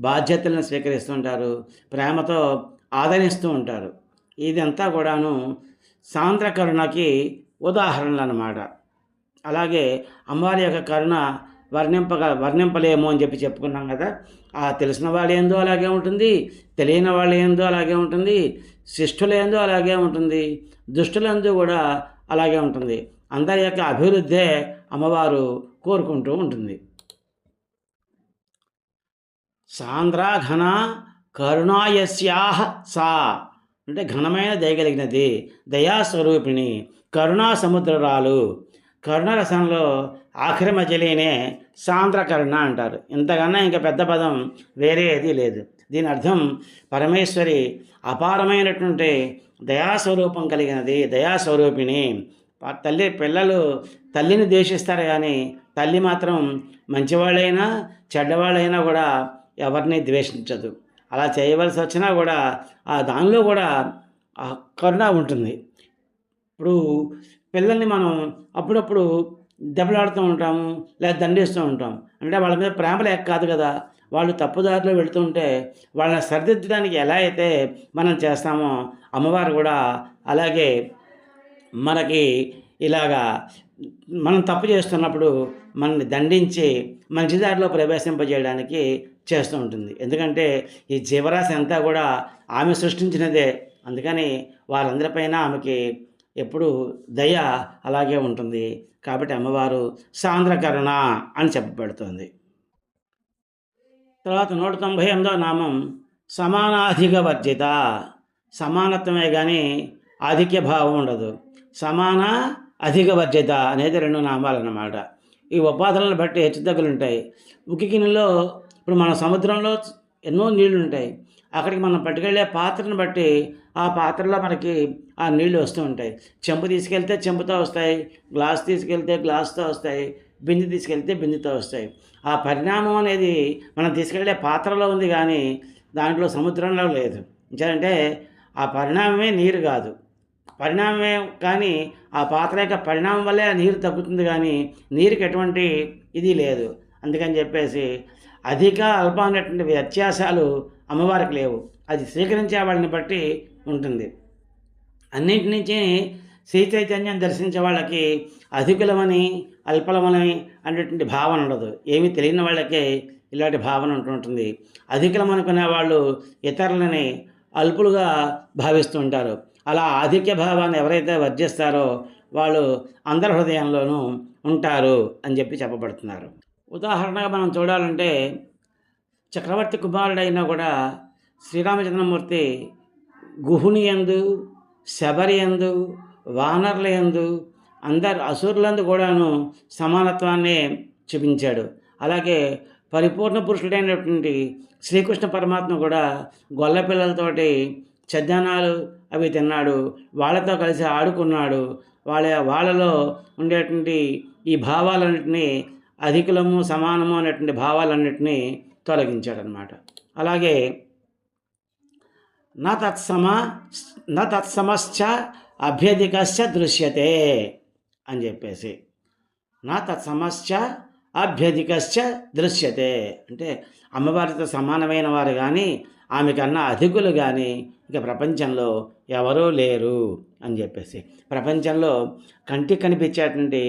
A: బాధ్యతలను స్వీకరిస్తూ ఉంటారు. ప్రేమతో ఆదరిస్తూ ఉంటారు. ఇదంతా కూడాను సాంద్ర కరుణకి ఉదాహరణలు అన్నమాట. అలాగే అమ్మవారి యొక్క కరుణ వర్ణింపలేము అని చెప్పుకున్నాం కదా. ఆ తెలిసిన వాళ్ళ ఏందో అలాగే ఉంటుంది, తెలియని వాళ్ళ ఏందో అలాగే ఉంటుంది, శిష్టులేందో అలాగే ఉంటుంది, దుష్టులందు కూడా అలాగే ఉంటుంది. అందరి యొక్క అభివృద్ధే అమ్మవారు కోరుకుంటూ ఉంటుంది. సాంద్రా ఘన కరుణాయస్యాహ సా అంటే ఘనమైన దయగలిగినది, దయాస్వరూపిణి, కరుణా సముద్రరాలు. కరుణరసంలో ఆఖరి మధ్యలోనే సాంద్ర కరుణ అంటారు. ఇంతకన్నా ఇంకా పెద్ద పదం వేరే ఏదీ లేదు. దీని అర్థం పరమేశ్వరి అపారమైనటువంటి దయాస్వరూపం కలిగినది, దయాస్వరూపిణి. పిల్లలు తల్లిని ద్వేషిస్తారు కానీ తల్లి మాత్రం మంచివాళ్ళైనా చెడ్డవాళ్ళైనా కూడా ఎవరిని ద్వేషించదు. అలా చేయవలసి వచ్చినా కూడా ఆ దానిలో కూడా ఆ కరుణ ఉంటుంది. ఇప్పుడు పిల్లల్ని మనం అప్పుడప్పుడు దెబ్బలాడుతూ ఉంటాము, లేదా దండిస్తూ ఉంటాం. అంటే వాళ్ళ మీద ప్రేమ లేక కాదు కదా. వాళ్ళు తప్పుదారిలో వెళుతుంటే వాళ్ళని సరిదిద్దడానికి ఎలా అయితే మనం చేస్తామో అమ్మవారు కూడా అలాగే మనకి ఇలాగా మనం తప్పు చేస్తున్నప్పుడు మనల్ని దండించి మంచి దారిలో ప్రవేశింపజేయడానికి చేస్తూ ఉంటుంది. ఎందుకంటే ఈ జీవరాశి అంతా కూడా ఆమె సృష్టించినదే. అందుకని వారందరిపైన ఆమెకి ఎప్పుడు దయ అలాగే ఉంటుంది. కాబట్టి అమ్మవారు సాంద్ర కరుణ అని చెప్పబడుతుంది. తర్వాత 198వ నామం సమానాధిక వర్జిత. సమానత్వమే కానీ ఆధిక్య భావం ఉండదు. సమాన అధిక వర్జిత అనేది 2 నామాలు అన్నమాట. ఈ ఉపాధులను బట్టి హెచ్చుతగ్గులు ఉంటాయి. ఉకికినిలో ఇప్పుడు మన సముద్రంలో ఎన్నో నీళ్లు ఉంటాయి. అక్కడికి మనం పట్టుకెళ్ళే పాత్రను బట్టి ఆ పాత్రలో మనకి ఆ నీళ్లు వస్తూ ఉంటాయి. చెంబు తీసుకెళ్తే చెంబుతో వస్తాయి, గ్లాస్ తీసుకెళ్తే గ్లాస్తో వస్తాయి, బిందె తీసుకెళ్తే బిందెతో వస్తాయి. ఆ పరిణామం అనేది మనం తీసుకెళ్ళే పాత్రలో ఉంది కానీ దాంట్లో సముద్రంలో లేదు. ఎందుకంటే ఆ పరిణామమే నీరు కాదు. పరిణామమే కానీ ఆ పాత్ర యొక్క పరిణామం వల్లే ఆ నీరు తగ్గుతుంది కానీ నీరుకి ఎటువంటి ఇది లేదు. అందుకని చెప్పేసి అధిక అల్ప అనేటువంటి వ్యత్యాసాలు అమ్మవారికి లేవు. అది స్వీకరించే వాళ్ళని బట్టి ఉంటుంది. అన్నింటి నుంచి శ్రీ చైతన్యం దర్శించే వాళ్ళకి అధికులమని అల్పలమని అనేటువంటి భావన ఉండదు. ఏమీ తెలియని వాళ్ళకే ఇలాంటి భావన ఉంటుంటుంది. అధికులం అనుకునే వాళ్ళు ఇతరులని అల్పులుగా భావిస్తూ ఉంటారు. అలా ఆధిక్య భావాన్ని ఎవరైతే వర్జిస్తారో వాళ్ళు అందరి హృదయంలోనూ ఉంటారు అని చెప్పబడుతున్నారు. ఉదాహరణగా మనం చూడాలంటే చక్రవర్తి కుమారుడైనా కూడా శ్రీరామచంద్రమూర్తి గుహుని యందు, శబరి యందు, వానరుల యందు, అందరు అసురులందు కూడాను సమానత్వాన్ని చూపించాడు. అలాగే పరిపూర్ణ పురుషుడైనటువంటి శ్రీకృష్ణ పరమాత్మ కూడా గొల్ల పిల్లలతోటి చద్దానాలు అవి తిన్నాడు, వాళ్ళతో కలిసి ఆడుకున్నాడు. వాళ్ళలో ఉండేటువంటి ఈ భావాలన్నింటినీ అధికులము సమానము అనేటువంటి భావాలన్నింటినీ తొలగించాడనమాట. అలాగే న తత్సమశ్చ అభ్యధికశ్చ దృశ్యతే అని చెప్పేసి న తత్సమశ్చ అభ్యధికశ్చ దృశ్యతే. అంటే అమ్మవారితో సమానమైన వారు కానీ ఆమె కన్నా అధికులు కానీ ఇక ప్రపంచంలో ఎవరూ లేరు అని చెప్పేసి. ప్రపంచంలో కంటికి కనిపించేటువంటి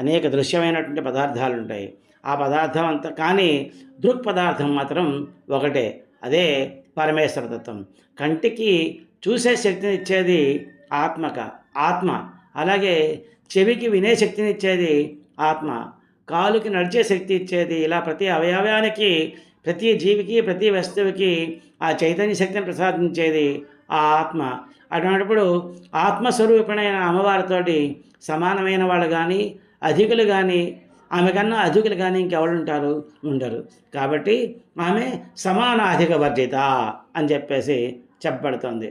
A: అనేక దృశ్యమైనటువంటి పదార్థాలు ఉంటాయి. ఆ పదార్థం అంతా కానీ దృక్ పదార్థం మాత్రం ఒకటే, అదే పరమేశ్వర తత్వం. కంటికి చూసే శక్తిని ఇచ్చేది ఆత్మ. అలాగే చెవికి వినే శక్తిని ఇచ్చేది ఆత్మ, కాలుకి నడిచే శక్తి ఇచ్చేది, ఇలా ప్రతి అవయవానికి, ప్రతి జీవికి, ప్రతి వస్తువుకి ఆ చైతన్య శక్తిని ప్రసాదించేది ఆ ఆత్మ. అటువంటిప్పుడు ఆత్మస్వరూపిణైన అమ్మవారితోటి సమానమైన వాళ్ళు కానీ అధికులు కానీ ఆమె కన్నా అధికులు కానీ ఇంకెవరుంటారు? ఉండరు. కాబట్టి ఆమె సమానాధిక వర్జిత అని చెప్పేసి చెప్పబడుతుంది.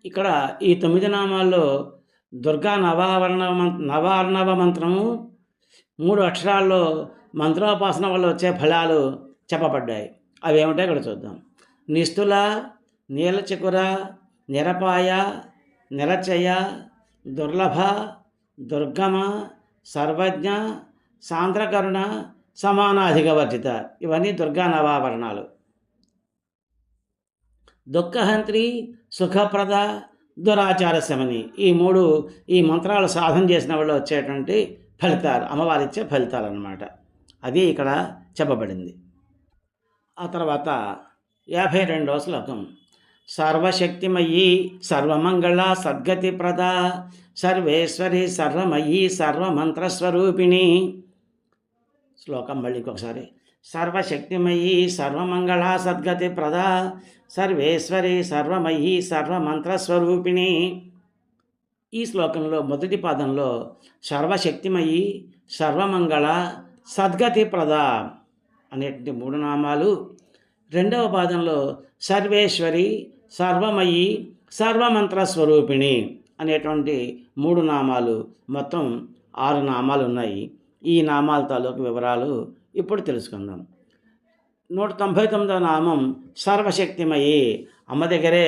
A: ఇక్కడ ఈ 9 నామాల్లో దుర్గా నవార్ణవ మంత్రము 3 అక్షరాల్లో మంత్రోపాసన వల్ల వచ్చే ఫలాలు చెప్పబడ్డాయి. అవి ఏమిటో ఇక్కడ చూద్దాం. నిస్తుల, నీలచకుర, నిరపాయ, నిరచయ, దుర్లభ, దుర్గమ, సర్వజ్ఞ, సాంద్రకరుణ, సమానాధికవర్జిత. ఇవన్నీ దుర్గా నవావరణాలు. దుఃఖహంత్రి, సుఖప్రద, దురాచార శమని, ఈ మంత్రాలు సాధన చేసిన వాళ్ళు వచ్చేటువంటి ఫలితాలు, అమ్మవారిచ్చే ఫలితాలు అన్నమాట. అది ఇక్కడ చెప్పబడింది. ఆ తర్వాత 52వ శ్లోకం. సర్వశక్తిమయీ సర్వమంగళ సద్గతి ప్రద సర్వేశ్వరి సర్వమయీ సర్వమంత్రస్వరూపిణి. శ్లోకం మళ్ళీ ఇంకొకసారి. సర్వశక్తిమయీ సర్వమంగళ సద్గతి ప్రద సర్వేశ్వరి సర్వమయీ సర్వమంత్రస్వరూపిణి. ఈ శ్లోకంలో మొదటి పాదంలో సర్వశక్తిమయీ సర్వమంగళ సద్గతి ప్రద అనేటువంటి 3 నామాలు, రెండవ పాదంలో సర్వేశ్వరి సర్వమయీ సర్వమంత్రస్వరూపిణి అనేటువంటి 3 నామాలు, మొత్తం 6 నామాలు ఉన్నాయి. ఈ నామాల తాలూకు వివరాలు ఇప్పుడు తెలుసుకుందాం. 199వ నామం సర్వశక్తిమయి. అమ్మ దగ్గరే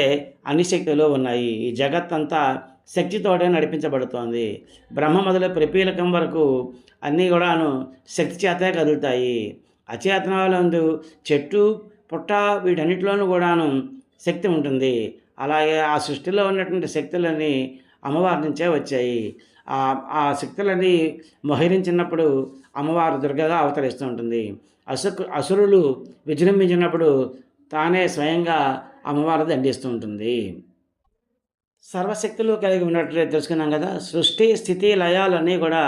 A: అన్ని శక్తులు ఉన్నాయి. ఈ జగత్తంతా శక్తితోటే నడిపించబడుతోంది. బ్రహ్మ మొదలు ప్రపీలకం వరకు అన్నీ కూడాను శక్తి చేతే కదులుతాయి. అచేతనాలందు చెట్టు పుట్ట వీటన్నిటిలోనూ కూడాను శక్తి ఉంటుంది. అలాగే ఆ సృష్టిలో ఉన్నటువంటి శక్తులన్నీ అమ్మవారి నుంచే వచ్చాయి. ఆ శక్తులన్నీ మోహరించినప్పుడు అమ్మవారు దుర్గగా అవతరిస్తూ ఉంటుంది. అసురులు విజృంభించినప్పుడు తానే స్వయంగా అమ్మవారు దండిస్తూ ఉంటుంది. సర్వశక్తులు కలిగి ఉన్నట్లే తెలుసుకున్నాం కదా. సృష్టి స్థితి లయాలన్నీ కూడా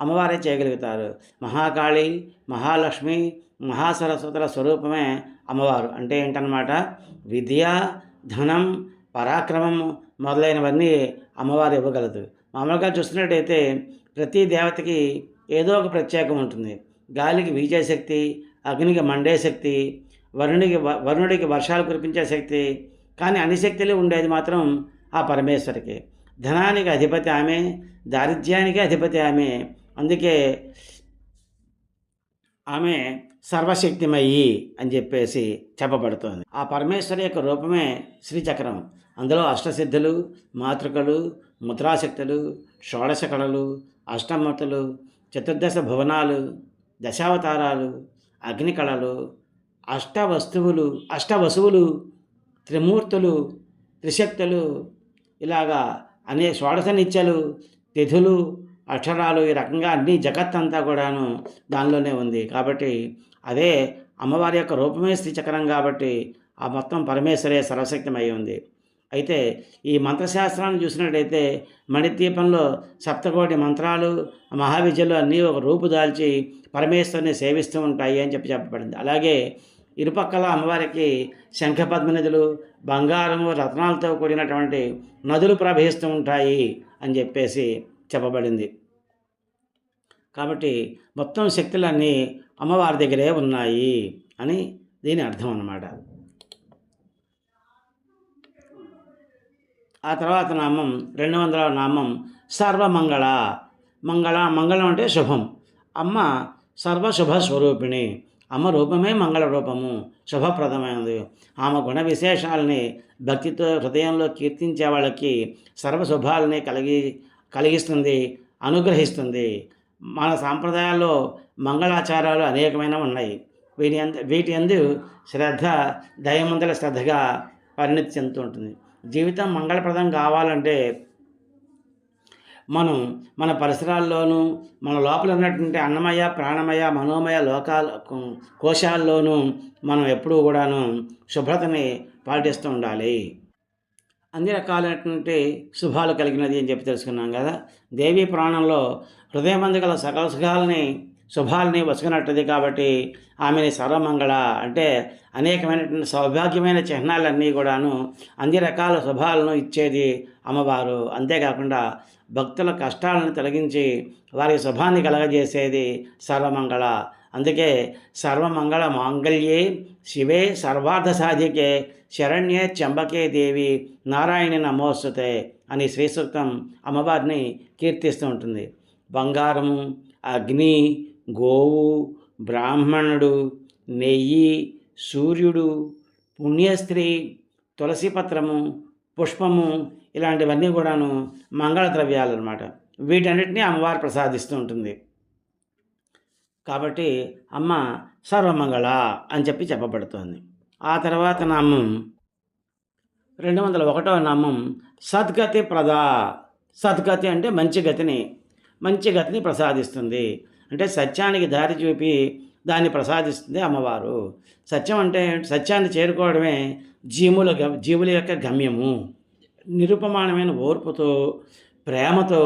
A: అమ్మవారే చేయగలుగుతారు. మహాకాళి, మహాలక్ష్మి, మహాసరస్వతుల స్వరూపమే అమ్మవారు. అంటే ఏంటన్నమాట, విద్య, ధనం, పరాక్రమం మొదలైనవన్నీ అమ్మవారు ఇవ్వగలదు. మామూలుగా చూస్తున్నట్టయితే ప్రతి దేవతకి ఏదో ఒక ప్రత్యేకం ఉంటుంది. గాలికి వీచే శక్తి, అగ్నికి మండే శక్తి, వరుణుడికి వర్షాలు కురిపించే శక్తి. కానీ అన్ని శక్తులు ఉండేది మాత్రం ఆ పరమేశ్వరికి. ధనానికి అధిపతి ఆమె, దారిద్ర్యానికి అధిపతి ఆమె. అందుకే ఆమె సర్వశక్తిమయి అని చెప్పేసి చెప్పబడుతోంది. ఆ పరమేశ్వరి యొక్క రూపమే శ్రీచక్రం. అందులో అష్టసిద్ధులు, మాతృకలు, ముద్రాశక్తులు, షోడశ కళలు, అష్టమూర్తులు, చతుర్దశ భువనాలు, దశావతారాలు, అగ్ని కళలు, అష్టవసువులు, త్రిమూర్తులు, త్రిశక్తులు, ఇలాగా షోడశ నిత్యలు, తిథులు, అక్షరాలు, ఈ రకంగా అన్ని జగత్తంతా కూడాను దానిలోనే ఉంది. కాబట్టి అదే అమ్మవారి యొక్క రూపమే శ్రీచక్రం. కాబట్టి ఆ మొత్తం పరమేశ్వరే సర్వశక్తిమై ఉంది. అయితే ఈ మంత్రశాస్త్రాన్ని చూసినట్టయితే మణిద్వీపంలో సప్తకోటి మంత్రాలు, మహావిద్యలు అన్నీ ఒక రూపు దాల్చి పరమేశ్వరుని సేవిస్తూ ఉంటాయి అని చెప్పబడింది. అలాగే ఇరుపక్కల అమ్మవారికి శంఖపద్మ నదులు, బంగారము, రత్నాలతో కూడినటువంటి నదులు ప్రవహిస్తూ ఉంటాయి అని చెప్పేసి చెప్పబడింది. కాబట్టి మొత్తం శక్తులన్నీ అమ్మవారి దగ్గరే ఉన్నాయి అని దీని అర్థం అన్నమాట. ఆ తర్వాత నామం 200వ నామం సర్వమంగళ. మంగళం అంటే శుభం. అమ్మ సర్వశుభ స్వరూపిణి. అమ్మ రూపమే మంగళ రూపము, శుభప్రదమైనది. ఆమె గుణ విశేషాలని భక్తితో హృదయంలో కీర్తించే వాళ్ళకి సర్వశుభాలని కలిగిస్తుంది, అనుగ్రహిస్తుంది. మన సాంప్రదాయాల్లో మంగళాచారాలు అనేకమైనవి ఉన్నాయి. వీటి యందు శ్రద్ధ దైవమందుల శ్రద్ధగా పరిణతి చెందుతూ ఉంటుంది. జీవితం మంగళప్రదం కావాలంటే మనం మన పరిసరాల్లోనూ మన లోపల ఉన్నటువంటి అన్నమయ ప్రాణమయ మనోమయ కోశాల్లోనూ మనం ఎప్పుడూ కూడాను శుభ్రతని పాటిస్తూ ఉండాలి. అన్ని రకాలైనటువంటి శుభాలు కలిగినది అని చెప్పి తెలుసుకున్నాం కదా. దేవీ పురాణంలో హృదయమందు గల సకల సుఖాలని శుభాలని వసుకున్నట్టుది కాబట్టి ఆమెని సర్వమంగళ అంటే అనేకమైనటువంటి సౌభాగ్యమైన చిహ్నాలన్నీ కూడాను అన్ని రకాల శుభాలను ఇచ్చేది అమ్మవారు. అంతేకాకుండా భక్తుల కష్టాలను తొలగించి వారికి శుభాన్ని కలగజేసేది సర్వమంగళ. అందుకే సర్వమంగళ మాంగళ్యే శివే సర్వార్థ సాధికే శరణ్యే త్ర్యంబకే దేవి నారాయణి నమోస్తుతే అని శ్రీ సూక్తం అమ్మవారిని కీర్తిస్తూ ఉంటుంది. బంగారము, అగ్ని, గోవు, బ్రాహ్మణుడు, నెయ్యి, సూర్యుడు, పుణ్యస్త్రీ, తులసి పత్రము, పుష్పము ఇలాంటివన్నీ కూడాను మంగళ ద్రవ్యాలు అన్నమాట. వీటన్నిటినీ అమ్మవారు ప్రసాదిస్తూ ఉంటుంది. కాబట్టి అమ్మ సర్వమంగళ అని చెప్పి చెప్పబడుతోంది. ఆ తర్వాత నామం 201వ నామం సద్గతి ప్రదా. సద్గతి అంటే మంచి గతిని ప్రసాదిస్తుంది. అంటే సత్యానికి దారి చూపి దాన్ని ప్రసాదిస్తుంది అమ్మవారు. సత్యం అంటే సత్యాన్ని చేరుకోవడమే జీవుల యొక్క గమ్యము. నిరుపమానమైన ఓర్పుతో, ప్రేమతో,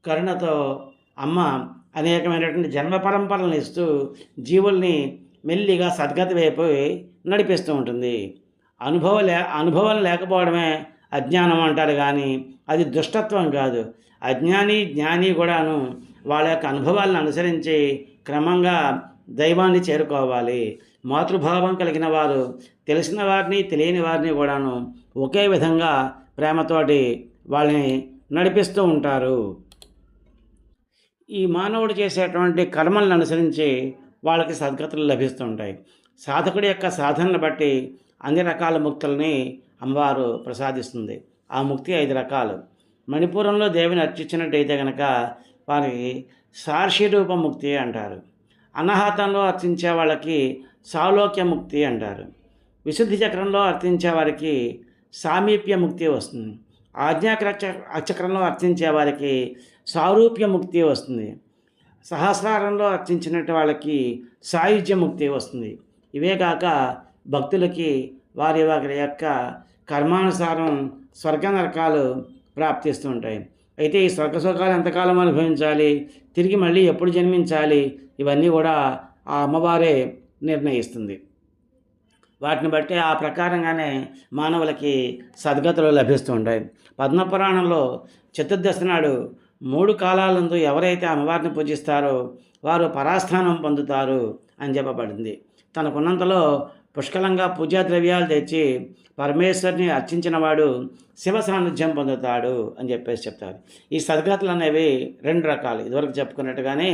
A: కరుణతో అమ్మ అనేకమైనటువంటి జన్మ పరంపరలను ఇస్తూ జీవుల్ని మెల్లిగా సద్గతి వైపు నడిపిస్తూ ఉంటుంది. అనుభవం లేకపోవడమే అజ్ఞానం అంటారు, కానీ అది దుష్టత్వం కాదు. అజ్ఞాని జ్ఞాని కూడాను వాళ్ళ యొక్క అనుభవాలను అనుసరించి క్రమంగా దైవాన్ని చేరుకోవాలి. మాతృభావం కలిగిన వారు తెలిసిన వారిని తెలియని వారిని కూడాను ఒకే విధంగా ప్రేమతోటి వాళ్ళని నడిపిస్తూ ఉంటారు. ఈ మానవుడు చేసేటువంటి కర్మలను అనుసరించి వాళ్ళకి సద్గతులు లభిస్తూ ఉంటాయి. సాధకుడి యొక్క సాధనను బట్టి అన్ని రకాల ముక్తుల్ని అమ్మవారు ప్రసాదిస్తుంది. ఆ ముక్తి 5 రకాలు. మణిపూరంలో దేవిని అర్చించినట్టయితే కనుక వారికి సార్షిరూప ముక్తి అంటారు. అనాహతంలో అర్చించే వాళ్ళకి సాలోక్య ముక్తి అంటారు. విశుద్ధి చక్రంలో అర్చించే వారికి సామీప్య ముక్తి వస్తుంది. ఆజ్ఞాచక్రంలో అర్చించే వారికి సారూప్య ముక్తి వస్తుంది. సహస్రారంలో అర్చించినట్టు వాళ్ళకి సాయుధ్య ముక్తి వస్తుంది. ఇవే కాక భక్తులకి వారి యొక్క కర్మానుసారం స్వర్గ నరకాలు ప్రాప్తిస్తూ ఉంటాయి. అయితే ఈ స్వర్గ సుఖాలు ఎంతకాలం అనుభవించాలి, తిరిగి మళ్ళీ ఎప్పుడు జన్మించాలి, ఇవన్నీ కూడా ఆ అమ్మవారే నిర్ణయిస్తుంది. వాటిని బట్టి ఆ ప్రకారంగానే మానవులకి సద్గతులు లభిస్తూ ఉంటాయి. పద్మపురాణంలో చతుర్దశి నాడు 3 కాలాలందు ఎవరైతే అమ్మవారిని పూజిస్తారో వారు పరాస్థానం పొందుతారు అని చెప్పబడింది. తనకున్నంతలో పుష్కలంగా పూజా ద్రవ్యాలు తెచ్చి పరమేశ్వరిని అర్చించిన వాడు శివ సాన్నిధ్యం పొందుతాడు అని చెప్పేసి చెప్తారు. ఈ సద్గతులు అనేవి 2 రకాలు. ఇదివరకు చెప్పుకున్నట్టుగానే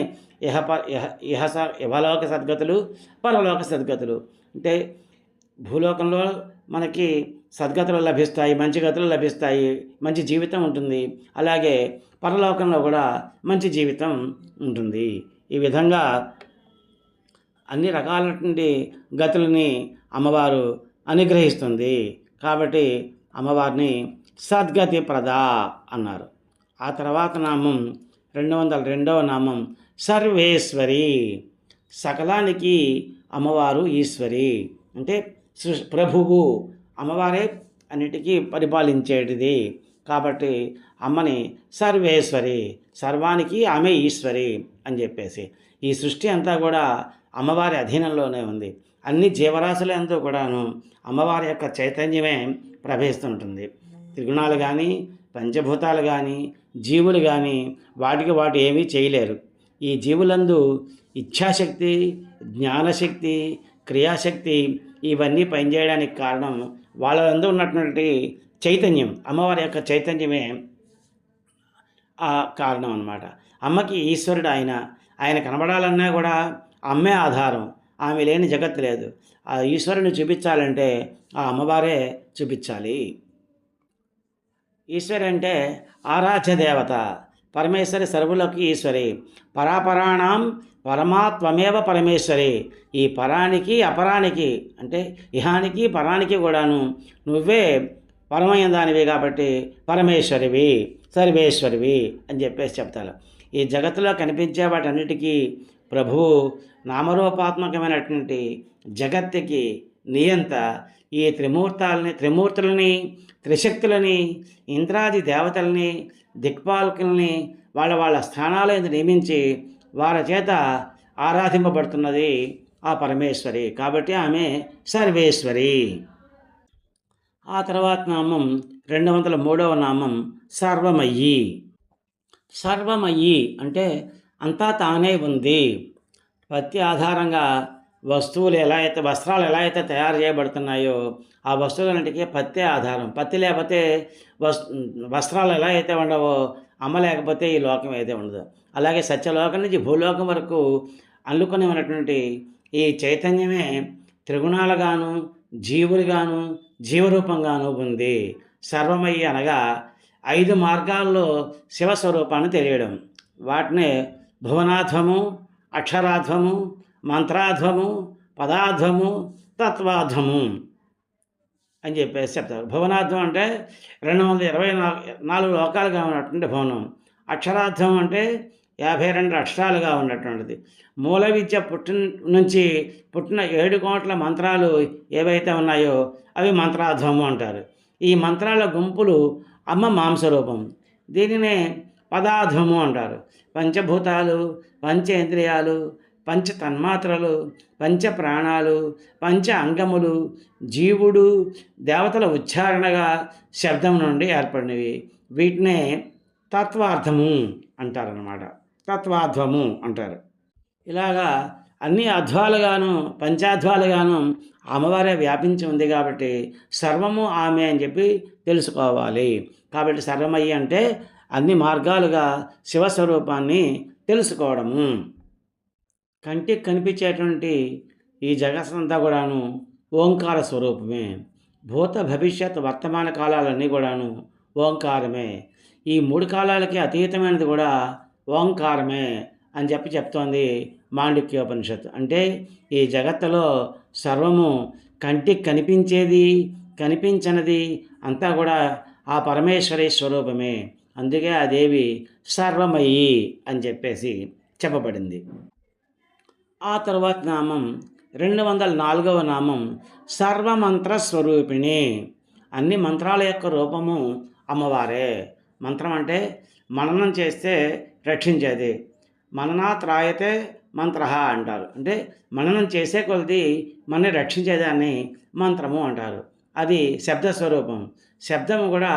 A: ఇహలోక సద్గతులు, పరలోక సద్గతులు. అంటే భూలోకంలో మనకి సద్గతులు లభిస్తాయి, మంచి గతులు లభిస్తాయి, మంచి జీవితం ఉంటుంది. అలాగే పరలోకంలో కూడా మంచి జీవితం ఉంటుంది. ఈ విధంగా అన్ని రకాలైనటువంటి గతులని అమ్మవారు అనుగ్రహిస్తుంది. కాబట్టి అమ్మవారిని సద్గతి ప్రదా అన్నారు. ఆ తర్వాత నామం 202వ నామం సర్వేశ్వరి. సకలానికి అమ్మవారు ఈశ్వరి. అంటే ప్రభువు అమ్మవారే అన్నిటికీ పరిపాలించేటిది. కాబట్టి అమ్మని సర్వేశ్వరి, సర్వానికి ఆమె ఈశ్వరి అని చెప్పేసి ఈ సృష్టి అంతా కూడా అమ్మవారి అధీనంలోనే ఉంది. అన్ని జీవరాశులంతా కూడాను అమ్మవారి యొక్క చైతన్యమే ప్రవహిస్తుంటుంది. త్రిగుణాలు కానీ, పంచభూతాలు కానీ, జీవులు కానీ వాటి ఏమీ చేయలేరు. ఈ జీవులందు ఇచ్ఛాశక్తి, జ్ఞానశక్తి, క్రియాశక్తి ఇవన్నీ పనిచేయడానికి కారణం వాళ్ళందు ఉన్నటువంటి చైతన్యం, అమ్మవారి యొక్క చైతన్యమే ఆ కారణం అన్నమాట. అమ్మకి ఈశ్వరుడు ఆయన కనబడాలన్నా కూడా అమ్మే ఆధారం. ఆమె లేని జగత్తు లేదు. ఆ ఈశ్వరుని చూపించాలంటే ఆ అమ్మవారే చూపించాలి. ఈశ్వరు అంటే ఆరాధ్య దేవత. పరమేశ్వరి సర్వులకు ఈశ్వరి, పరాపరాణం పరమాత్వమేవ పరమేశ్వరి. ఈ పరానికి అపరానికి అంటే ఇహానికి పరానికి కూడాను నువ్వే పరమైన దానివి కాబట్టి పరమేశ్వరివి, సర్వేశ్వరివి అని చెప్పేసి చెప్తారు. ఈ జగత్తులో కనిపించే వాటన్నిటికీ ప్రభువు నామరూపాత్మకమైనటువంటి జగత్తుకి నియంత. ఈ త్రిమూర్తులని, త్రిశక్తులని, ఇంద్రాది దేవతల్ని, దిక్పాలకుల్ని వాళ్ళ స్థానాలను నియమించి వారి చేత ఆరాధింపబడుతున్నది ఆ పరమేశ్వరి. కాబట్టి ఆమె సర్వేశ్వరి. ఆ తర్వాత నామం 203వ నామం సర్వమయ్యి. సర్వమయ్యి అంటే అంతా తానే ఉంది. పత్తి ఆధారంగా వస్త్రాలు ఎలా అయితే తయారు చేయబడుతున్నాయో ఆ వస్తువులన్నిటికీ పత్తే ఆధారం. పత్తి లేకపోతే వస్త్రాలు ఎలా అయితే ఉండవో, అమ్మ లేకపోతే ఈ లోకం అయితే ఉండదు. అలాగే సత్యలోకం నుంచి భూలోకం వరకు అల్లుకొని ఉన్నటువంటి ఈ చైతన్యమే త్రిగుణాలుగాను, జీవులుగాను, జీవరూపంగాను ఉంది. సర్వమయ్యి అనగా 5 మార్గాల్లో శివస్వరూపాన్ని తెలియడం. వాటినే భువనాధ్వము, అక్షరాధ్వము, మంత్రాధ్వము, పదాధ్వము, తత్వాధ్వము అని చెప్పేసి చెప్తారు. భువనాధ్వం అంటే 224 లోకాలుగా ఉన్నటువంటి భువనం. అక్షరాధ్వం అంటే 52 అక్షరాలుగా ఉన్నటువంటిది. మూల విద్య పుట్టిన 7 కోట్ల మంత్రాలు ఏవైతే ఉన్నాయో అవి మంత్రాధ్వము అంటారు. ఈ మంత్రాల గుంపులు అమ్మ మాంసరూపం. దీనినే పదాధ్వము అంటారు. పంచభూతాలు, పంచేంద్రియాలు, పంచ తన్మాత్రలు, పంచ ప్రాణాలు, పంచ అంగములు, జీవుడు, దేవతల ఉచ్చారణగా శబ్దం నుండి ఏర్పడినవి. వీటినే తత్వార్థము అంటారన్నమాట. తత్వాధ్వము అంటారు. ఇలాగా అన్ని అధ్వాలుగాను, పంచాధ్వాలుగాను అమ్మవారే వ్యాపించి ఉంది కాబట్టి సర్వము ఆమె అని చెప్పి తెలుసుకోవాలి. కాబట్టి సర్వమయ్యి అంటే అన్ని మార్గాలుగా శివస్వరూపాన్ని తెలుసుకోవడము. కంటికి కనిపించేటువంటి ఈ జగత్తంతా కూడాను ఓంకార స్వరూపమే. భూత భవిష్యత్ వర్తమాన కాలాలన్నీ కూడాను ఓంకారమే. ఈ 3 కాలాలకి అతీతమైనది కూడా ఓంకారమే అని చెప్తోంది మాండుక్యోపనిషత్తు. అంటే ఈ జగత్తులో సర్వము కంటికి కనిపించేది, కనిపించనిది అంతా కూడా ఆ పరమేశ్వరి స్వరూపమే. అందుకే ఆ దేవి సర్వమయ్యి అని చెప్పేసి చెప్పబడింది. ఆ తర్వాత నామం 204వ నామం సర్వమంత్ర స్వరూపిణి. అన్ని మంత్రాల యొక్క రూపము అమ్మవారే. మంత్రం అంటే మననం చేస్తే రక్షించేది. మననాత్రాయతే మంత్ర అంటారు. అంటే మననం చేసే కొలది మనని రక్షించేదాన్ని మంత్రము అంటారు. అది శబ్దస్వరూపం. శబ్దము కూడా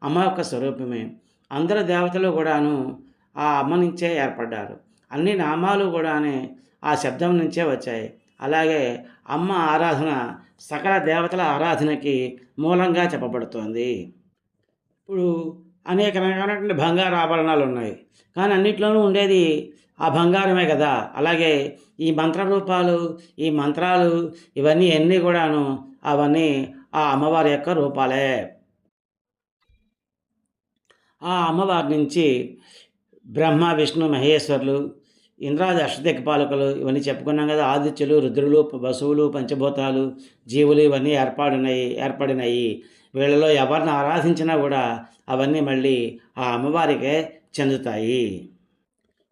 A: అమ్మ యొక్క స్వరూపమే. అందరు దేవతలు కూడాను ఆ అమ్మ నుంచే ఏర్పడ్డారు. అన్ని నామాలు కూడానే ఆ శబ్దం నుంచే వచ్చాయి. అలాగే అమ్మ ఆరాధన సకల దేవతల ఆరాధనకి మూలంగా చెప్పబడుతోంది. ఇప్పుడు అనేక రకాలైనటువంటి బంగారు ఆభరణాలు ఉన్నాయి, కానీ అన్నిట్లోనూ ఉండేది ఆ బంగారమే కదా. అలాగే ఈ మంత్రరూపాలు, ఈ మంత్రాలు ఇవన్నీ అన్నీ కూడాను అవన్నీ ఆ అమ్మవారి యొక్క రూపాలే. ఆ అమ్మవారి నుంచి బ్రహ్మ, విష్ణు, మహేశ్వరులు, ఇంద్రాది అష్టదిక్పాలకులు ఇవన్నీ చెప్పుకున్నాం కదా. ఆదిత్యులు, రుద్రులు, వసువులు, పంచభూతాలు, జీవులు ఇవన్నీ ఏర్పడినాయి. వీళ్ళలో ఎవరిని ఆరాధించినా కూడా అవన్నీ మళ్ళీ ఆ అమ్మవారికే చెందుతాయి.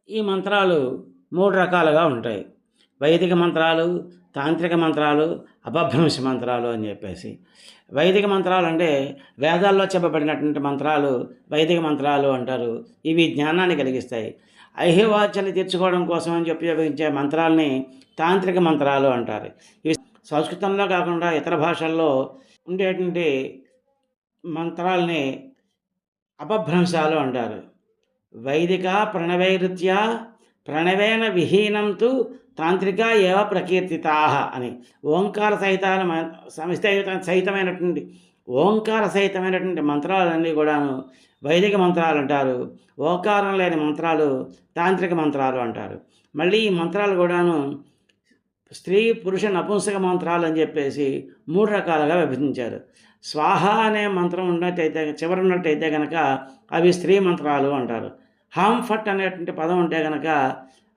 A: ఈ మంత్రాలు 3 రకాలుగా ఉంటాయి. వైదిక మంత్రాలు, తాంత్రిక మంత్రాలు, అపభ్రంశ మంత్రాలు అని చెప్పేసి. వైదిక మంత్రాలు అంటే వేదాల్లో చెప్పబడినటువంటి మంత్రాలు వైదిక మంత్రాలు అంటారు. ఇవి జ్ఞానాన్ని కలిగిస్తాయి. ఐహివాచ్యాన్ని తీర్చుకోవడం కోసం అని చెప్పి ఉపయోగించే మంత్రాలని తాంత్రిక మంత్రాలు అంటారు. ఇవి సంస్కృతంలో కాకుండా ఇతర భాషల్లో ఉండేటువంటి మంత్రాలని అపభ్రంశాలు అంటారు. వైదిక ప్రణవైరుత్యా ప్రణవేన విహీనంతు తాంత్రిక ఏవ ప్రకీర్తితా అని. ఓంకార సహితమైనటువంటి ఓంకార సహితమైనటువంటి మంత్రాలన్నీ కూడాను వైదిక మంత్రాలు అంటారు. ఓంకారం లేని మంత్రాలు తాంత్రిక మంత్రాలు అంటారు. మళ్ళీ ఈ మంత్రాలు కూడాను స్త్రీ, పురుష, నపుంసక మంత్రాలు అని చెప్పేసి 3 రకాలుగా విభజించారు. స్వాహ అనే మంత్రం చివరి ఉన్నట్టయితే కనుక అవి స్త్రీ మంత్రాలు అంటారు. హాం ఫట్ అనేటువంటి పదం ఉంటే కనుక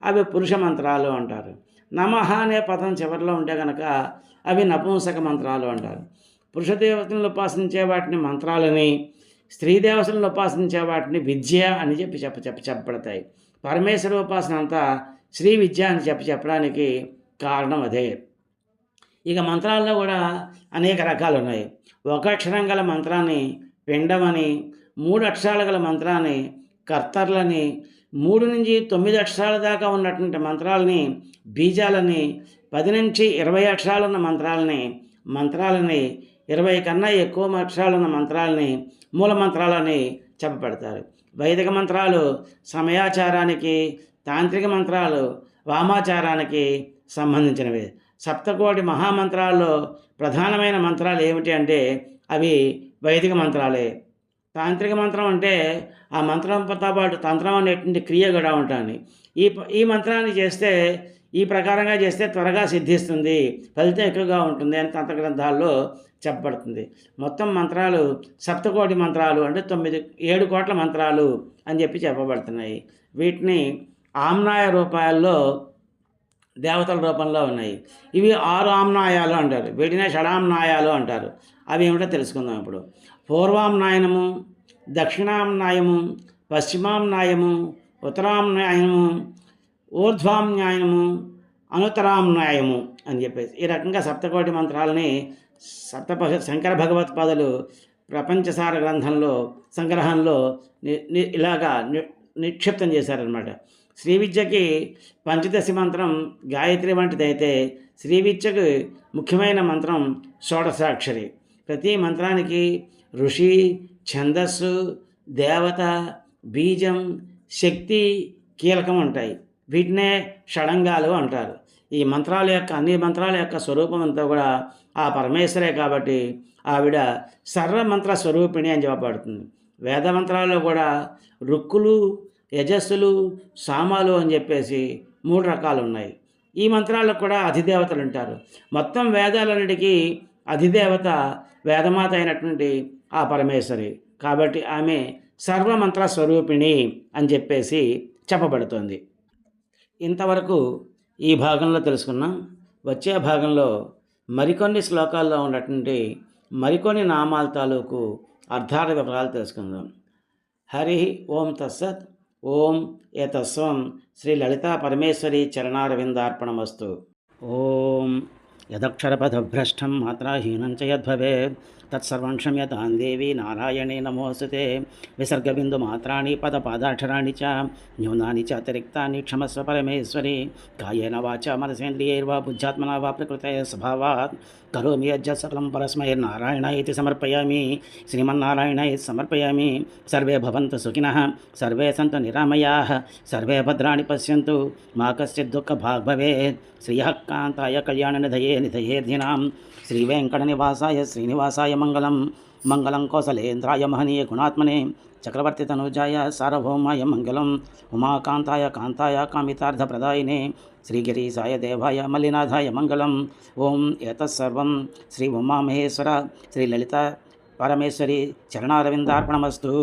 A: అవి పురుష మంత్రాలు అంటారు. నమః అనే పదం చివరిలో ఉంటే కనుక అవి నపుంసక మంత్రాలు అంటారు. పురుష దేవతలను ఉపాసించే వాటిని మంత్రాలని, స్త్రీ దేవతలను ఉపాసించే వాటిని విద్య అని చెప్పబడతాయి. పరమేశ్వర ఉపాసన అంతా శ్రీ విద్య అని చెప్పడానికి కారణం అదే. ఇక మంత్రాల్లో కూడా అనేక రకాలు ఉన్నాయి. ఒక అక్షరం గల మంత్రాన్ని పిండమని, 3 అక్షరాలు గల మంత్రాన్ని కర్తర్లని, 3 నుంచి 9 అక్షరాల దాకా ఉన్నటువంటి మంత్రాలని బీజాలని, 10 నుంచి 20 అక్షరాలున్న మంత్రాలని 20 కన్నా ఎక్కువ అక్షరాలున్న మంత్రాలని మూల మంత్రాలని చెప్పబడతారు. వైదిక మంత్రాలు సమయాచారానికి, తాంత్రిక మంత్రాలు వామాచారానికి సంబంధించినవి. సప్తకోటి మహామంత్రాల్లో ప్రధానమైన మంత్రాలు ఏమిటి అంటే అవి వైదిక మంత్రాలే. తాంత్రిక మంత్రం అంటే ఆ మంత్రంతో పాటు తంత్రం అనేటువంటి క్రియ కూడా ఉంటుంది. ఈ మంత్రాన్ని చేస్తే, ఈ ప్రకారంగా చేస్తే త్వరగా సిద్ధిస్తుంది, ఫలితం ఎక్కువగా ఉంటుంది అని తంత్ర గ్రంథాల్లో చెప్పబడుతుంది. మొత్తం మంత్రాలు సప్తకోటి మంత్రాలు అంటే 7 కోట్ల మంత్రాలు అని చెప్పబడుతున్నాయి. వీటిని ఆమ్నాయ రూపాల్లో దేవతల రూపంలో ఉన్నాయి. ఇవి 6 ఆమ్నాయాలు అంటారు. వీటినే షడామ్నాయాలు అంటారు. అవి ఏమిటో తెలుసుకుందాం ఇప్పుడు. పూర్వామ్నాయనము, దక్షిణామ్నాయము, పశ్చిమామ్నాయము, ఉత్తరామ్నాయనము, ఊర్ధ్వామ్నాయనము, అనుత్తరామ్నాయము అని చెప్పేసి ఈ రకంగా సప్తకోటి మంత్రాలని శంకర భగవత్పాదులు ప్రపంచసార గ్రంథంలో సంగ్రహంలో ఇలాగా నిక్షిప్తం చేశారనమాట. శ్రీ విద్యకి పంచదశి మంత్రం గాయత్రి వంటిదైతే శ్రీ విద్యకు ముఖ్యమైన మంత్రం షోడశాక్షరి. ప్రతి మంత్రానికి ఋషి, ఛందస్సు, దేవత, బీజం, శక్తి కీలకం ఉంటాయి. వీటినే షడంగాలు అంటారు. ఈ అన్ని మంత్రాల యొక్క స్వరూపం అంతా కూడా ఆ పరమేశ్వరే కాబట్టి ఆవిడ సర్వమంత్ర స్వరూపిణి అని చెప్పబడుతుంది. వేద మంత్రాల్లో కూడా రుక్కులు, యజస్సులు, సామాలు అని చెప్పేసి 3 రకాలు ఉన్నాయి. ఈ మంత్రాలకు కూడా అధిదేవతలు ఉంటారు. మొత్తం వేదాలన్నిటికీ అధిదేవత వేదమాత అయినటువంటి ఆ పరమేశ్వరి కాబట్టి ఆమె సర్వమంత్ర స్వరూపిణి అని చెప్పేసి చెప్పబడుతుంది. ఇంతవరకు ఈ భాగంలో తెలుసుకున్నాం. వచ్చే భాగంలో మరికొన్ని శ్లోకాల్లో ఉన్నటువంటి మరికొన్ని నామాల తాలూకు అర్థాల వివరాలు తెలుసుకుందాం. హరి ఓం తత్సత్. ఓం ఏతస్వం శ్రీ లలితా పరమేశ్వరి చరణారవిందార్పణమస్తు. ఓం యదక్షరపదభ్రష్టం మాత్రాహీనం చ యద్భవేత్ తత్సర్వం క్షమ్యతాం దేవి నారాయణే నమోస్తుతే. విసర్గబిందుమాత్రాణి పదపాదాక్షరాణి చ న్యూనాని చ అతిరిక్తాని క్షమస్వ పరమేశ్వరి. కాయేన వాచా మనసేంద్రియైర్వా బుద్ధ్యాత్మనా వా ప్రకృతే స్వభావాత్ కరోమి యజ్జత్ సకలం పరస్మై నారాయణాయ ఇతి సమర్పయామి. శ్రీమన్నారాయణాయ సమర్పయామి. సర్వే భవంతు సుఖినః, సర్వే సంతు నిరామయాః, సర్వే భద్రాణి పశ్యంతు, మా కశ్చిద్ దుఃఖభాగ్ భవేత్. శ్రీయః కాంతాయ కళ్యాణనిధయే నిధయేర్ధినాం శ్రీవేంకటనివాసాయ శ్రీనివాసాయ మంగళం. మంగళం కౌసలేంద్రాయ మహనీయ గుణాత్మనే చక్రవర్తి తనూజాయ సార్వభౌమాయ మంగళం. ఉమాకాంతాయ కాంతాయ కామితార్థప్రదాయినే శ్రీగిరీశాయ దేవాయ మల్లినాథాయ మంగళం. ఓం ఏతత్సర్వం శ్రీ ఉమామహేశ్వర శ్రీ లలిత పరమేశ్వరి చరణారవిందార్పణమస్తు.